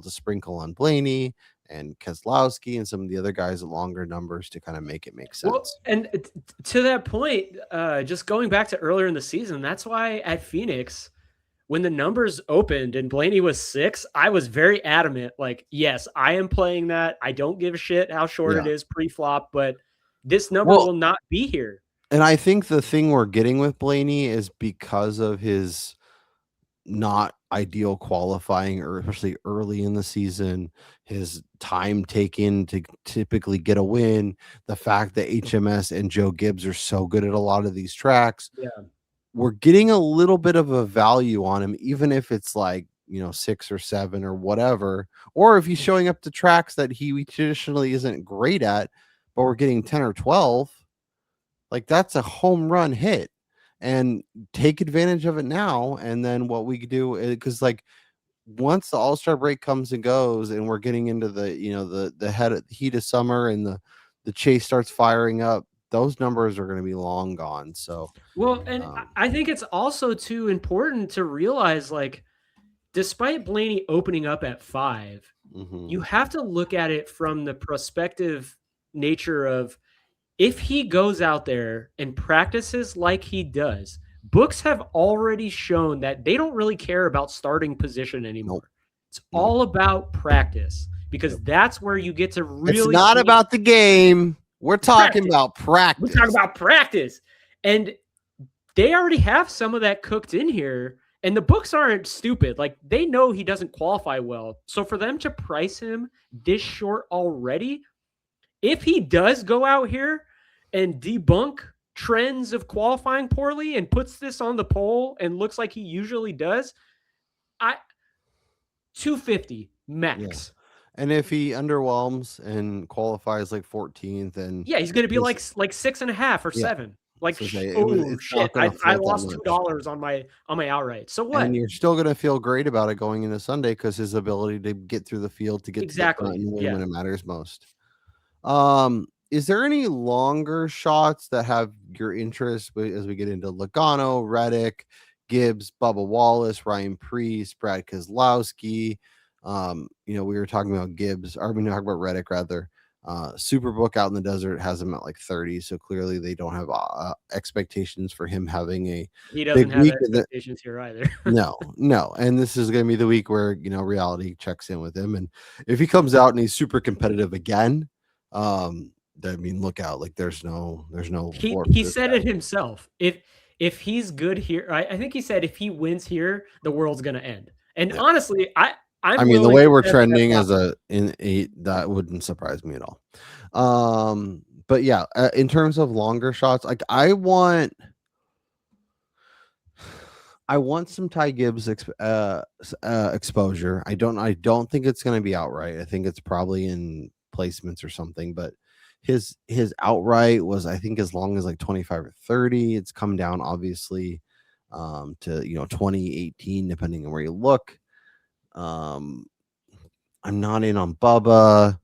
sprinkle on Blaney and Keselowski and some of the other guys at longer numbers to kind of make it make sense. Well, and to that point, just going back to earlier in the season, that's why at Phoenix, when the numbers opened and Blaney was 6, I was very adamant. Like, yes, I am playing that. I don't give a shit how short it is pre-flop, but this number will not be here. And I think the thing we're getting with Blaney is because of his not ideal qualifying, or especially early in the season, his time taken to typically get a win, the fact that HMS and Joe Gibbs are so good at a lot of these tracks. Yeah. We're getting a little bit of a value on him, even if it's like, 6 or 7 or whatever, or if he's showing up to tracks that he traditionally isn't great at, but we're getting 10 or 12. Like, that's a home run hit, and take advantage of it now. And then what we do is, because like once the All-Star break comes and goes, and we're getting into the the heat of summer, and the chase starts firing up, those numbers are going to be long gone. So, well, and I think it's also too important to realize, like, despite Blaney opening up at 5, you have to look at it from the prospective nature of, if he goes out there and practices like he does, books have already shown that they don't really care about starting position anymore. It's all about practice, because that's where you get to really. It's not about the game. We're talking about practice. We're talking about practice. And they already have some of that cooked in here. And the books aren't stupid. Like, they know he doesn't qualify well. So for them to price him this short already, if he does go out here and debunk trends of qualifying poorly and puts this on the pole and looks like he usually does, 250 max. Yeah. And if he underwhelms and qualifies like 14th, then he's going to be like 6.5 or 7. Like, so shit! I lost $2 on my outright. So what? And you're still going to feel great about it going into Sunday, because his ability to get through the field to get to the front and win when it matters most. Is there any longer shots that have your interest as we get into Logano, Reddick, Gibbs, Bubba Wallace, Ryan Preece, Brad Keselowski? We were talking about Gibbs, or we talking about Reddick rather. Superbook out in the desert has him at like 30, so clearly they don't have expectations for him having a. He doesn't have expectations here either. No, and this is going to be the week where reality checks in with him, and if he comes out and he's super competitive again, look out. Like, there's no. He said it himself. If he's good here, I think he said if he wins here, the world's gonna end. And honestly, I mean, the way we're trending that wouldn't surprise me at all. But yeah, in terms of longer shots, like I want some Ty Gibbs exposure. I don't think it's going to be outright. I think it's probably in placements or something, but his outright was, I think, as long as like 25 or 30. It's come down obviously to 2018, depending on where you look. I'm not in on Bubba.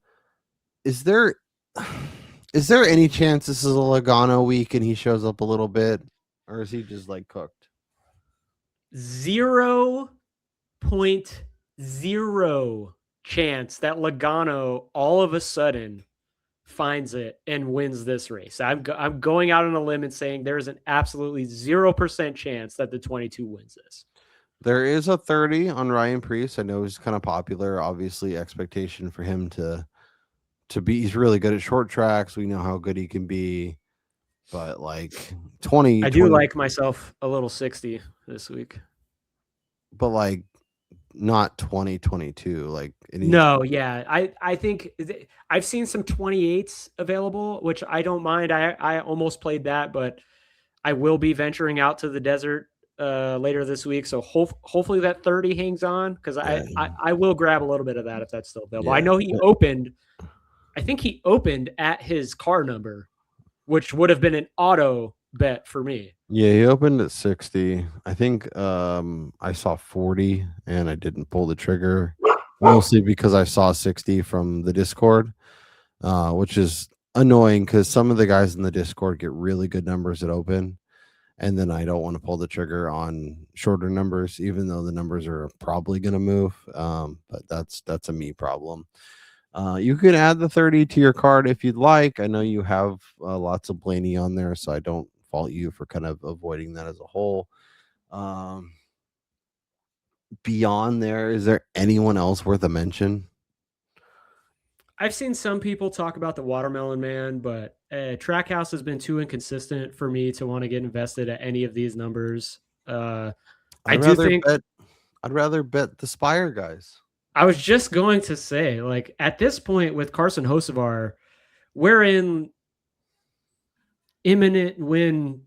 Is there any chance this is a Logano week and he shows up a little bit, or is he just like cooked? 0.0 chance that Logano all of a sudden finds it and wins this race. I'm going out on a limb and saying there's an absolutely 0% chance that the 22 wins this. There is a 30 on Ryan Preece. I know he's kind of popular. Obviously, expectation for him to be, he's really good at short tracks. We know how good he can be, but like 20. I do like myself a little 60 this week. But like not 2022. Like No, yeah. I think I've seen some 28s available, which I don't mind. I almost played that, but I will be venturing out to the desert later this week. So hopefully that 30 hangs on, because I will grab a little bit of that if that's still available. Yeah. I know I think he opened at his car number, which would have been an auto bet for me. Yeah, he opened at 60. I think I saw 40 and I didn't pull the trigger, mostly because I saw 60 from the Discord, which is annoying because some of the guys in the Discord get really good numbers at open, and then I don't want to pull the trigger on shorter numbers, even though the numbers are probably going to move. But that's a me problem. You can add the 30 to your card if you'd like. I know you have lots of Blaney on there, so I don't fault you for kind of avoiding that as a whole. Beyond there, is there anyone else worth a mention? I've seen some people talk about the Watermelon Man, but Trackhouse has been too inconsistent for me to want to get invested at any of these numbers. I'd rather bet the Spire guys. I was just going to say, like, at this point with Carson Hocevar, we're in imminent win.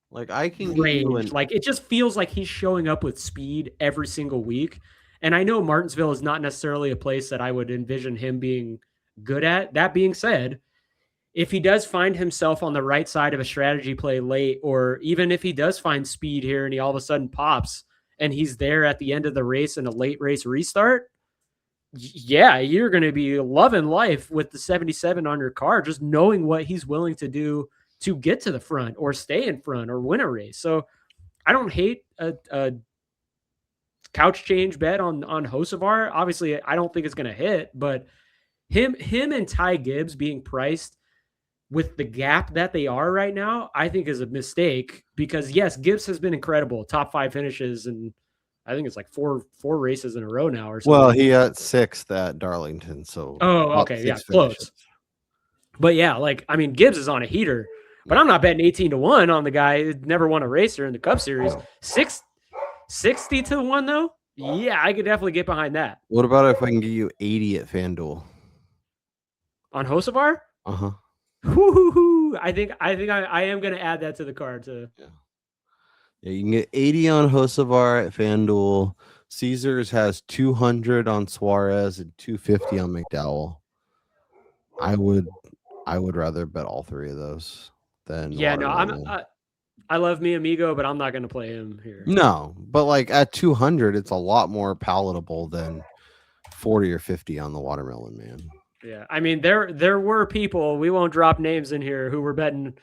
Like, I can range. Like, it just feels like he's showing up with speed every single week. And I know Martinsville is not necessarily a place that I would envision him being good at. That being said, if he does find himself on the right side of a strategy play late, or even if he does find speed here and he all of a sudden pops and he's there at the end of the race in a late race restart, yeah, you're going to be loving life with the 77 on your car, just knowing what he's willing to do to get to the front or stay in front or win a race. So I don't hate a couch change bet on Hocevar. Obviously, I don't think it's going to hit, but him and Ty Gibbs being priced with the gap that they are right now, I think is a mistake, because yes, Gibbs has been incredible, top 5 finishes, and I think it's like four races in a row now or something. Well, he had 6th at Darlington, so okay, yeah, close. But yeah, like, I mean, Gibbs is on a heater, but I'm not betting 18-1 on the guy who never won a racer in the Cup Series. 60-1 though, yeah, I could definitely get behind that. What about if I can get you 80 at FanDuel on Hocevar? Uh-huh. I think I am going to add that to the card too. Yeah, you can get 80 on Hocevar at FanDuel. Caesars has 200 on Suarez and 250 on McDowell. I would rather bet all 3 of those than I love mi amigo, but I'm not going to play him here. No, but like at 200, it's a lot more palatable than 40 or 50 on the Watermelon Man. Yeah, I mean, there were people, we won't drop names in here, who were betting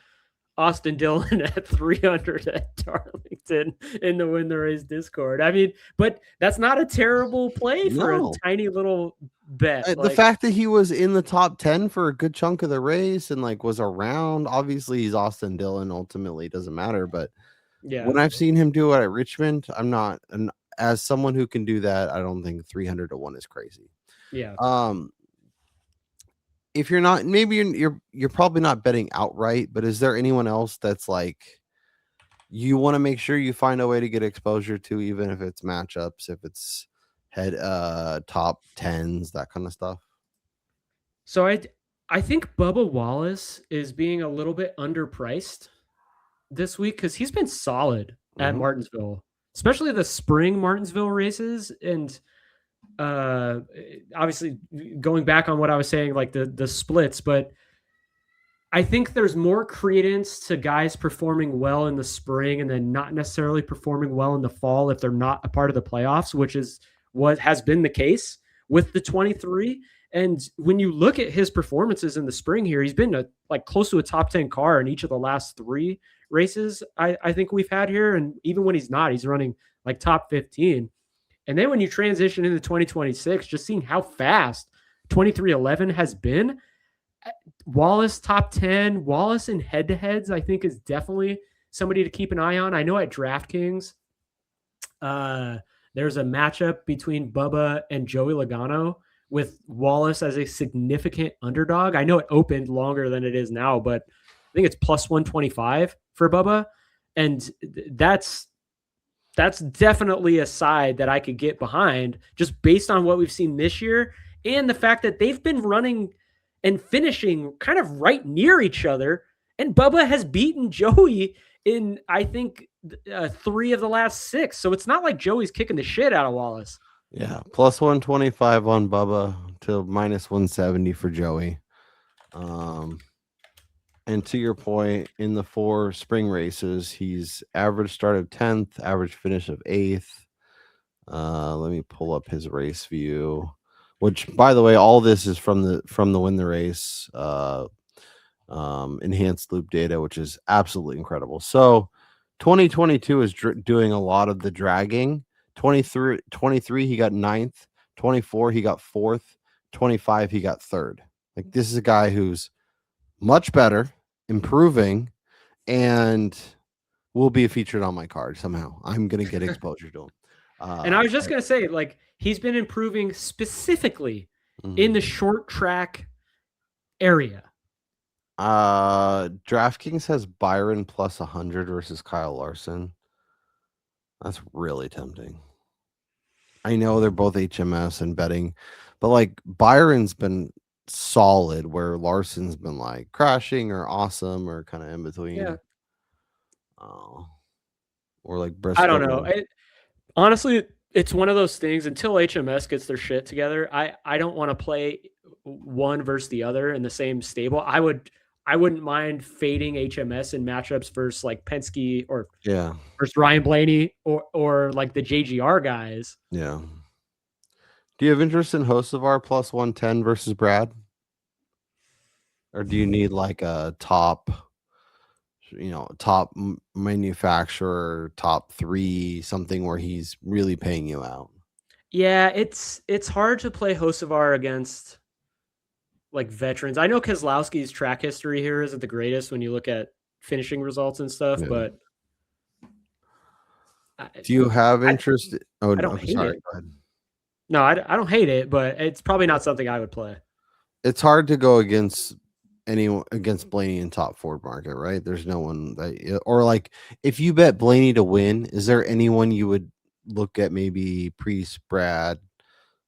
Austin Dillon at 300 at Darlington in the Win the Race Discord. I mean, but that's not a terrible play for a tiny little bet. The fact that he was in the top 10 for a good chunk of the race and like was around, obviously he's Austin Dillon, ultimately it doesn't matter, but yeah, when I've seen him do it at Richmond, I'm not, and as someone who can do that, I don't think 300-1 is crazy. Yeah. If you're not, maybe you're probably not betting outright, but is there anyone else that's like you want to make sure you find a way to get exposure to, even if it's matchups, if it's head top 10s, that kind of stuff? So I think Bubba Wallace is being a little bit underpriced this week because he's been solid at Martinsville, especially the spring Martinsville races. And obviously going back on what I was saying, like the splits, but I think there's more credence to guys performing well in the spring and then not necessarily performing well in the fall if they're not a part of the playoffs, which is what has been the case with the 23. And when you look at his performances in the spring here, he's been like close to a top 10 car in each of the last 3 races I think we've had here. And even when he's not, he's running like top 15. And then when you transition into 2026, just seeing how fast 2311 has been, Wallace top 10, Wallace in head-to-heads, I think is definitely somebody to keep an eye on. I know at DraftKings, there's a matchup between Bubba and Joey Logano with Wallace as a significant underdog. I know it opened longer than it is now, but I think it's plus 125 for Bubba. And that's that's definitely a side that I could get behind just based on what we've seen this year and the fact that they've been running and finishing kind of right near each other. And Bubba has beaten Joey in, I think, 3 of the last 6. So it's not like Joey's kicking the shit out of Wallace. Yeah, plus 125 on Bubba to minus 170 for Joey. And to your point, in the 4 spring races, he's average start of 10th, average finish of 8th. Let me pull up his race view, which, by the way, all this is from the Win the Race enhanced loop data, which is absolutely incredible. So 2022 is doing a lot of the dragging. 23 he got 9th, 24 he got 4th, 25 he got 3rd. Like, this is a guy who's much better, improving, and will be featured on my card somehow. I'm gonna get exposure to him. And I was just gonna say, like, he's been improving specifically in the short track area. DraftKings has Byron plus 100 versus Kyle Larson. That's really tempting. I know they're both HMS and betting, but like, Byron's been solid where Larson's been like crashing or awesome or kind of in between. Yeah. Or like Briscoe. I don't know. Honestly, it's one of those things until HMS gets their shit together. I don't want to play one versus the other in the same stable. I wouldn't mind fading HMS in matchups versus like Penske or versus Ryan Blaney or like the JGR guys. Yeah. Do you have interest in Hocevar plus 110 versus Brad? Or do you need like a top manufacturer, top 3, something where he's really paying you out? Yeah, it's hard to play Hocevar against like veterans. I know Keselowski's track history here isn't the greatest when you look at finishing results and stuff, but do you have interest? I don't hate it. Go ahead. No, I don't hate it, but it's probably not something I would play. It's hard to go against Blaney in top Ford market, right? There's no one that, or like, if you bet Blaney to win, is there anyone you would look at, maybe Priest, Brad,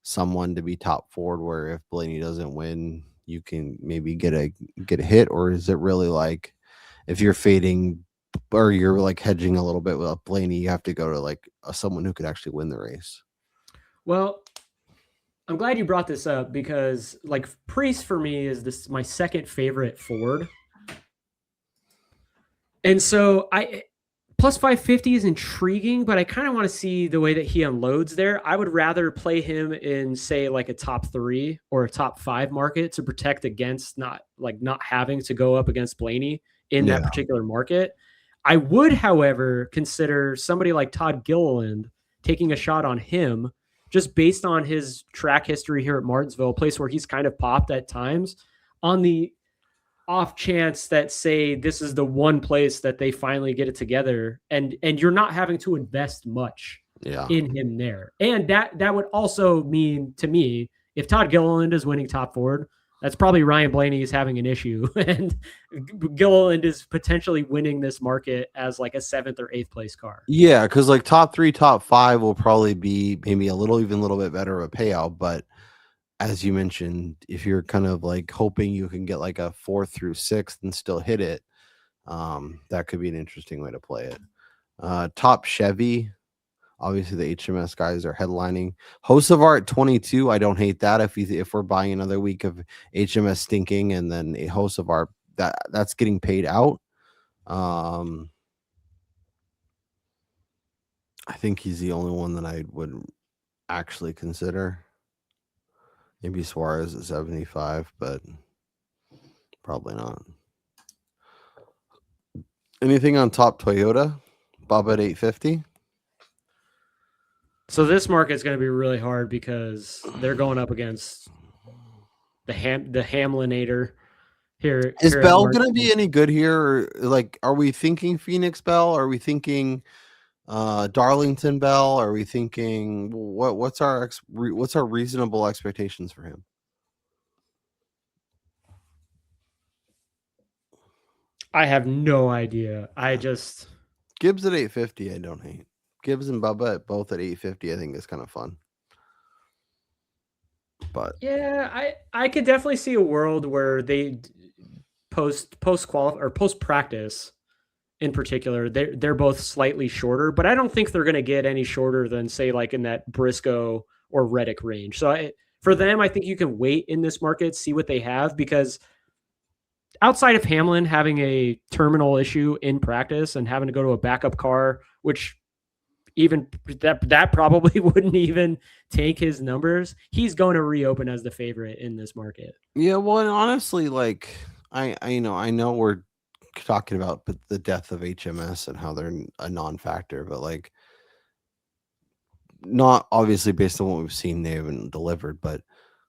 someone to be top Ford, where if Blaney doesn't win, you can maybe get a hit? Or is it really like, if you're fading or you're like hedging a little bit with Blaney, you have to go to like someone who could actually win the race? Well, I'm glad you brought this up because like Priest for me is my second favorite Ford. And so plus 550 is intriguing, but I kind of want to see the way that he unloads there. I would rather play him in, say, like a top 3 or a top 5 market to protect against not having to go up against Blaney in that particular market. I would, however, consider somebody like Todd Gilliland, taking a shot on him just based on his track history here at Martinsville, a place where he's kind of popped at times, on the off chance that, say, this is the one place that they finally get it together and you're not having to invest much in him there. And that would also mean, to me, if Todd Gilliland is winning top Ford, that's probably Ryan Blaney is having an issue, and Gilliland is potentially winning this market as like a 7th or 8th place car. Yeah, because like top 3, top 5 will probably be maybe a little bit better of a payout. But as you mentioned, if you're kind of like hoping you can get like a 4th through 6th and still hit it, that could be an interesting way to play it. Top Chevy. Obviously, the HMS guys are headlining. Hocevar at 22. I don't hate that. If we're buying another week of HMS stinking and then a Hocevar, that's getting paid out. I think he's the only one that I would actually consider. Maybe Suarez at 75, but probably not. Anything on top Toyota? Bob at 850. So this market is going to be really hard because they're going up against the Hamlinator here. Is Bell going to be any good here? Or, like, are we thinking Phoenix Bell? Are we thinking Darlington Bell? Are we thinking what's our reasonable expectations for him? I have no idea. Gibbs at 850. I don't hate. Gibbs and Bubba both at 850, I think is kind of fun. But yeah, I could definitely see a world where they post practice in particular, they're both slightly shorter, but I don't think they're going to get any shorter than say like in that Briscoe or Reddick range. So for them, I think you can wait in this market, see what they have, because outside of Hamlin having a terminal issue in practice and having to go to a backup car, which even that probably wouldn't even take his numbers, he's going to reopen as the favorite in this market. Yeah, well, and honestly, like I know we're talking about the death of HMS and how they're a non-factor, but like not obviously based on what we've seen they haven't delivered, but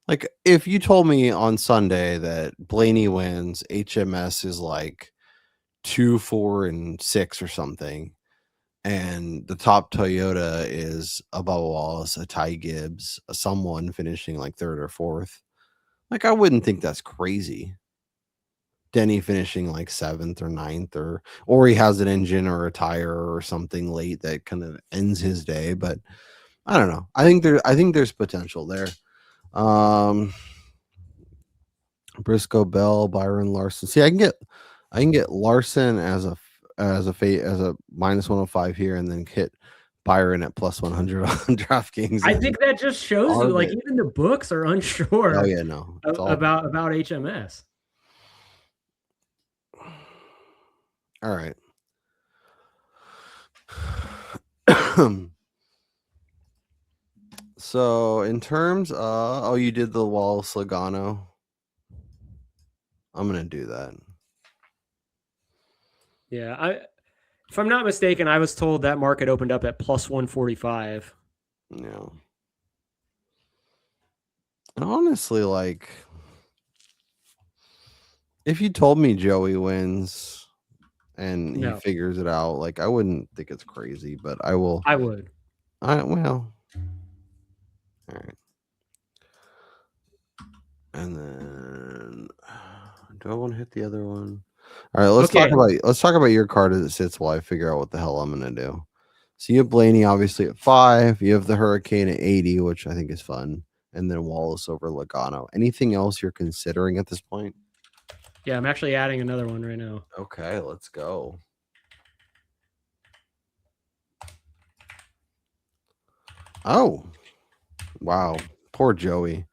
like if you told me on Sunday that Blaney wins, HMS is like 2, 4, and 6 or something, and the top Toyota is a Bubba Wallace, a Ty Gibbs, someone finishing like 3rd or 4th, like I wouldn't think that's crazy. Denny finishing like 7th or 9th, or he has an engine or a tire or something late that kind of ends his day. But I don't know. I think there's potential there. Briscoe, Bell, Byron, Larson. See, I can get Larson as a -105 here, and then hit Byron at +100 on DraftKings. I think that just shows you, like, even the books are unsure. Oh yeah, no, about HMS. All right. So in terms of, you did the Wallace Logano. I'm gonna do that. Yeah, if I'm not mistaken, I was told that market opened up at +145. Yeah. And honestly, like, if you told me Joey wins and he figures it out, like, I wouldn't think it's crazy, but I will. I would. Well. All right. And then, do I want to hit the other one? All right, let's talk about your card as it sits while I figure out what the hell I'm gonna do. So you have Blaney obviously at 5. You have the Hurricane at 80, which I think is fun, and then Wallace over Logano. Anything else you're considering at this point? Yeah, I'm actually adding another one right now. Okay, let's go. Oh, wow. Poor Joey.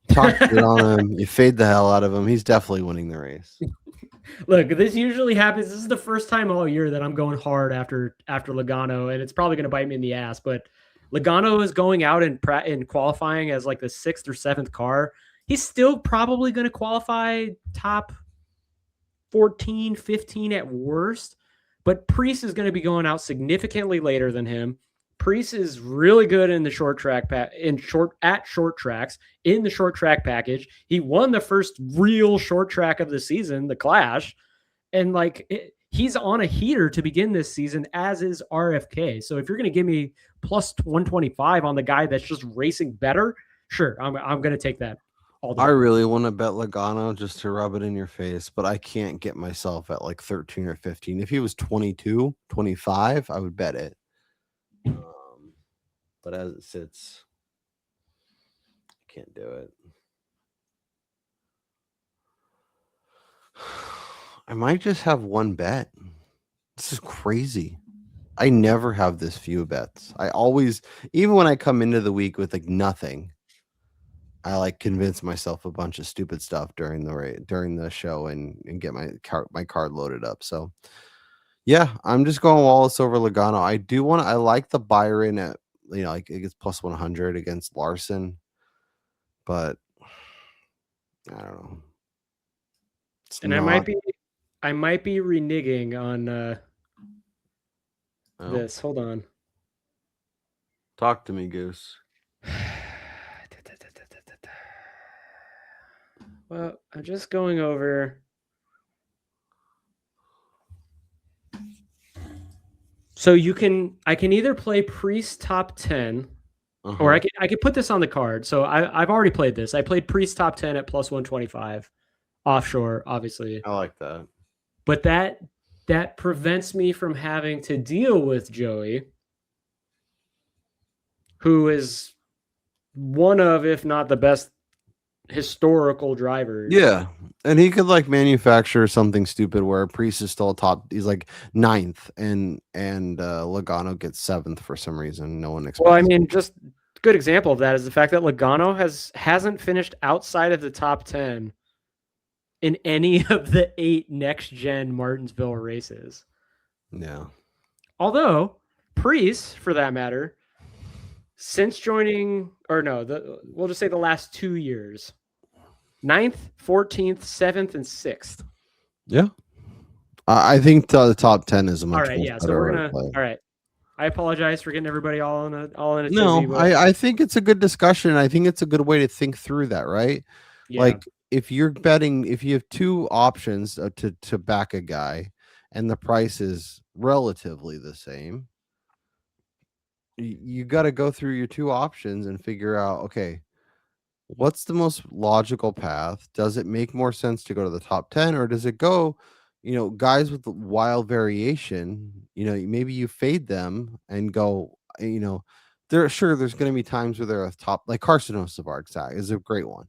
Talk it on him. You fade the hell out of him. He's definitely winning the race. Look, this usually happens. This is the first time all year that I'm going hard after Logano, and it's probably going to bite me in the ass. But Logano is going out in qualifying as like the 6th or 7th car. He's still probably going to qualify top 14, 15 at worst. But Priest is going to be going out significantly later than him. Priest is really good in the short track short tracks in the short track package. He won the first real short track of the season, the Clash, and he's on a heater to begin this season, as is RFK. So if you're going to give me +125 on the guy that's just racing better, sure, I'm going to take that. I really want to bet Logano just to rub it in your face, but I can't get myself at like 13 or 15. If he was 22, 25, I would bet it. But as it sits, I can't do it. I might just have one bet. This is crazy. I never have this few bets. I always, even when I come into the week with like nothing, I like convince myself a bunch of stupid stuff during the show and get my card loaded up. So yeah, I'm just going Wallace over Logano. I like the Byron at, like it gets +100 against Larson, but I don't know. I might be reneging on this. Hold on. Talk to me, Goose. Well, I'm just going over. So I can either play Priest top 10, or I could put this on the card. So I've already played this. I played Priest top 10 at +125, offshore, obviously. I like that. But that prevents me from having to deal with Joey. who is one of, if not the best historical drivers. Yeah, and he could like manufacture something stupid where Priest is still top. He's like 9th, and Logano gets 7th for some reason. No one expects. Well, I mean, just good example of that is the fact that Logano hasn't finished outside of the top 10 in any of the 8 next-gen Martinsville races. Yeah. Although Priest, for that matter, since joining, or no, we'll just say the last 2 years, 9th, 14th, 7th, and 6th. Yeah. I think the top 10 is a much All right, yeah. So better we're gonna. play. All right. I apologize for getting everybody all in a tizzy, No, but I think it's a good discussion. I think it's a good way to think through that, right? yeah. Like if you're betting, if you have 2 options to back a guy, and the price is relatively the same, you got to go through your 2 options and figure out, okay, what's the most logical path? Does it make more sense to go to the top 10, or does it go, guys with wild variation, maybe you fade them and go, there's going to be times where they're a top, like Carson Savard is a great one.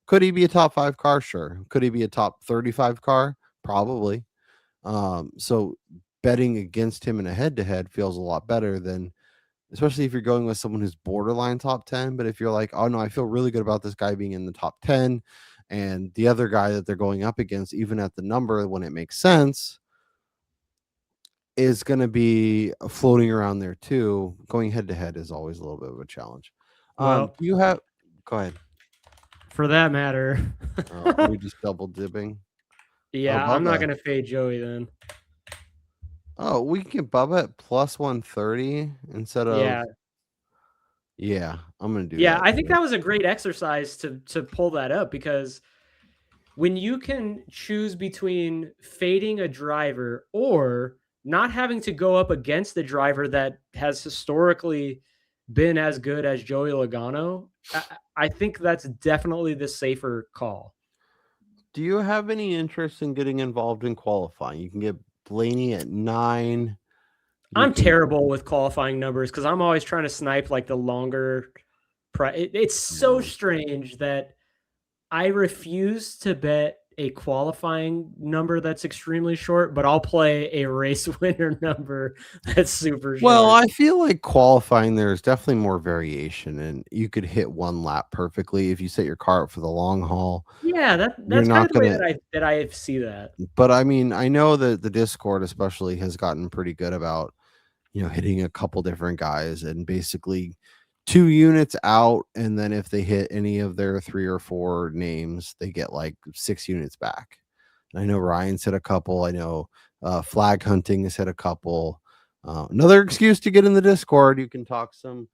Could he be a top 5 car? Sure. Could he be a top 35 car? Probably. So betting against him in a head-to-head feels a lot better than, especially if you're going with someone who's borderline top 10. But if you're like, oh no, I feel really good about this guy being in the top 10, and the other guy that they're going up against, even at the number when it makes sense, is going to be floating around there too. Going head to head is always a little bit of a challenge. Well, You have, go ahead. For that matter, Are we just double dipping? yeah, Oh, I'm not Bubba. gonna fade Joey then. Oh, we can get Bubba at plus 130 instead of. Yeah, I'm gonna do that. Yeah, I think that was a great exercise to pull that up, because when you can choose between fading a driver or not having to go up against the driver that has historically been as good as Joey Logano, I think that's definitely the safer call. Do you have any interest in getting involved in qualifying? You can get Blaney at 9. I'm terrible with qualifying numbers because I'm always trying to snipe like the longer price. It's so strange that I refuse to bet a qualifying number that's extremely short, but I'll play a race winner number that's super short. Well, I feel like qualifying, there's definitely more variation, and you could hit 1 lap perfectly if you set your car up for the long haul. Yeah, that's kind of the way that I see that. But I mean, I know that the Discord especially has gotten pretty good about, hitting a couple different guys and basically 2 units out, and then if they hit any of their 3 or 4 names, they get like 6 units back. And I know Ryan's hit a couple. I know Flag Hunting has hit a couple. Another excuse to get in the Discord. You can talk some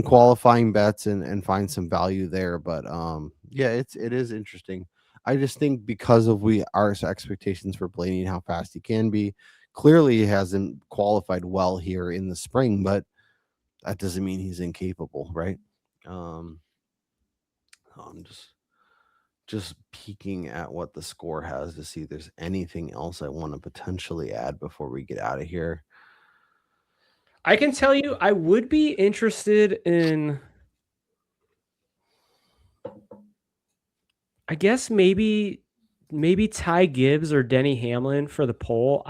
qualifying bets and find some value there. But yeah, it is interesting. I just think because of our expectations for Blaney and how fast he can be, clearly he hasn't qualified well here in the spring, but that doesn't mean he's incapable, right? I'm just peeking at what the score has to see if there's anything else I want to potentially add before we get out of here. I can tell you, I would be interested in, I guess maybe Ty Gibbs or Denny Hamlin for the pole.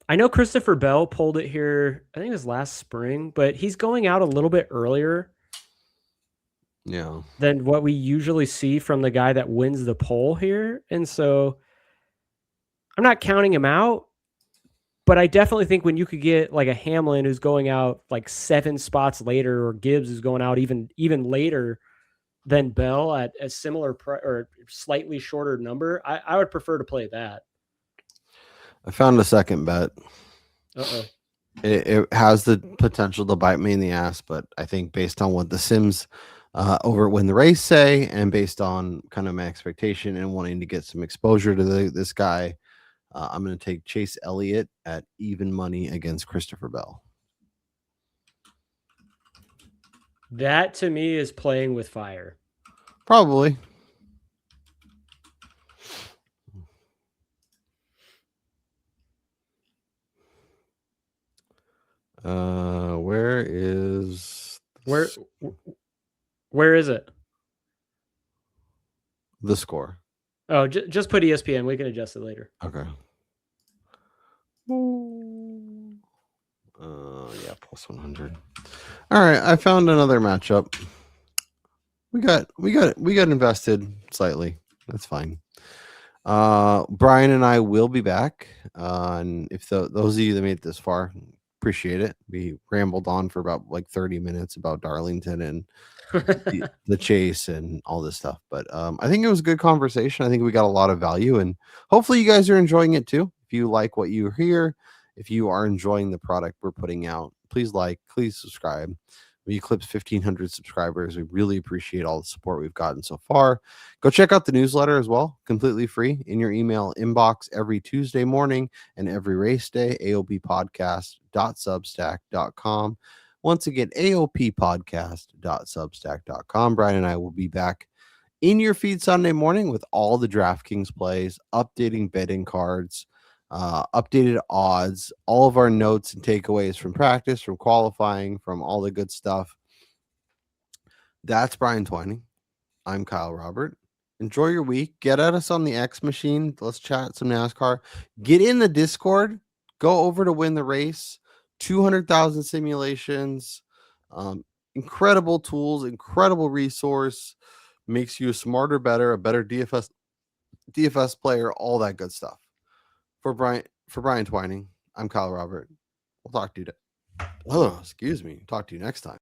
I know Christopher Bell pulled it here, I think it was last spring, but he's going out a little bit earlier than what we usually see from the guy that wins the pole here. And so I'm not counting him out, but I definitely think when you could get like a Hamlin who's going out like 7 spots later, or Gibbs who's going out even later than Bell at a similar or slightly shorter number, I would prefer to play that. I found a second bet. Uh-oh. It has the potential to bite me in the ass, but I think based on what the Sims over when the race say, and based on kind of my expectation and wanting to get some exposure to this guy, I'm going to take Chase Elliott at even money against Christopher Bell. That to me is playing with fire. Probably. Where is Where is it? the score? Oh, just put ESPN. We can adjust it later. Okay. Yeah, plus 100. All right, I found another matchup. We got invested slightly. That's fine. Brian and I will be back. And if those of you that made it this far, appreciate it. We rambled on for about like 30 minutes about Darlington and the chase and all this stuff. But I think it was a good conversation. I think we got a lot of value, and hopefully you guys are enjoying it too. If you like what you hear, if you are enjoying the product we're putting out, please subscribe. We eclipsed 1,500 subscribers. We really appreciate all the support we've gotten so far. Go check out the newsletter as well, completely free in your email inbox every Tuesday morning and every race day, aoppodcast.substack.com. Once again, aoppodcast.substack.com. Brian and I will be back in your feed Sunday morning with all the DraftKings plays, updating betting cards, updated odds, all of our notes and takeaways from practice, from qualifying, from all the good stuff. That's Brian Twining. I'm Kyle Robert. Enjoy your week. Get at us on the X machine. Let's chat some NASCAR. Get in the Discord. Go over to Win the Race. 200,000 simulations. Incredible tools, incredible resource. Makes you a smarter, better DFS player, all that good stuff. For Brian Twining, I'm Kyle Robert. We'll talk to you. Talk to you next time.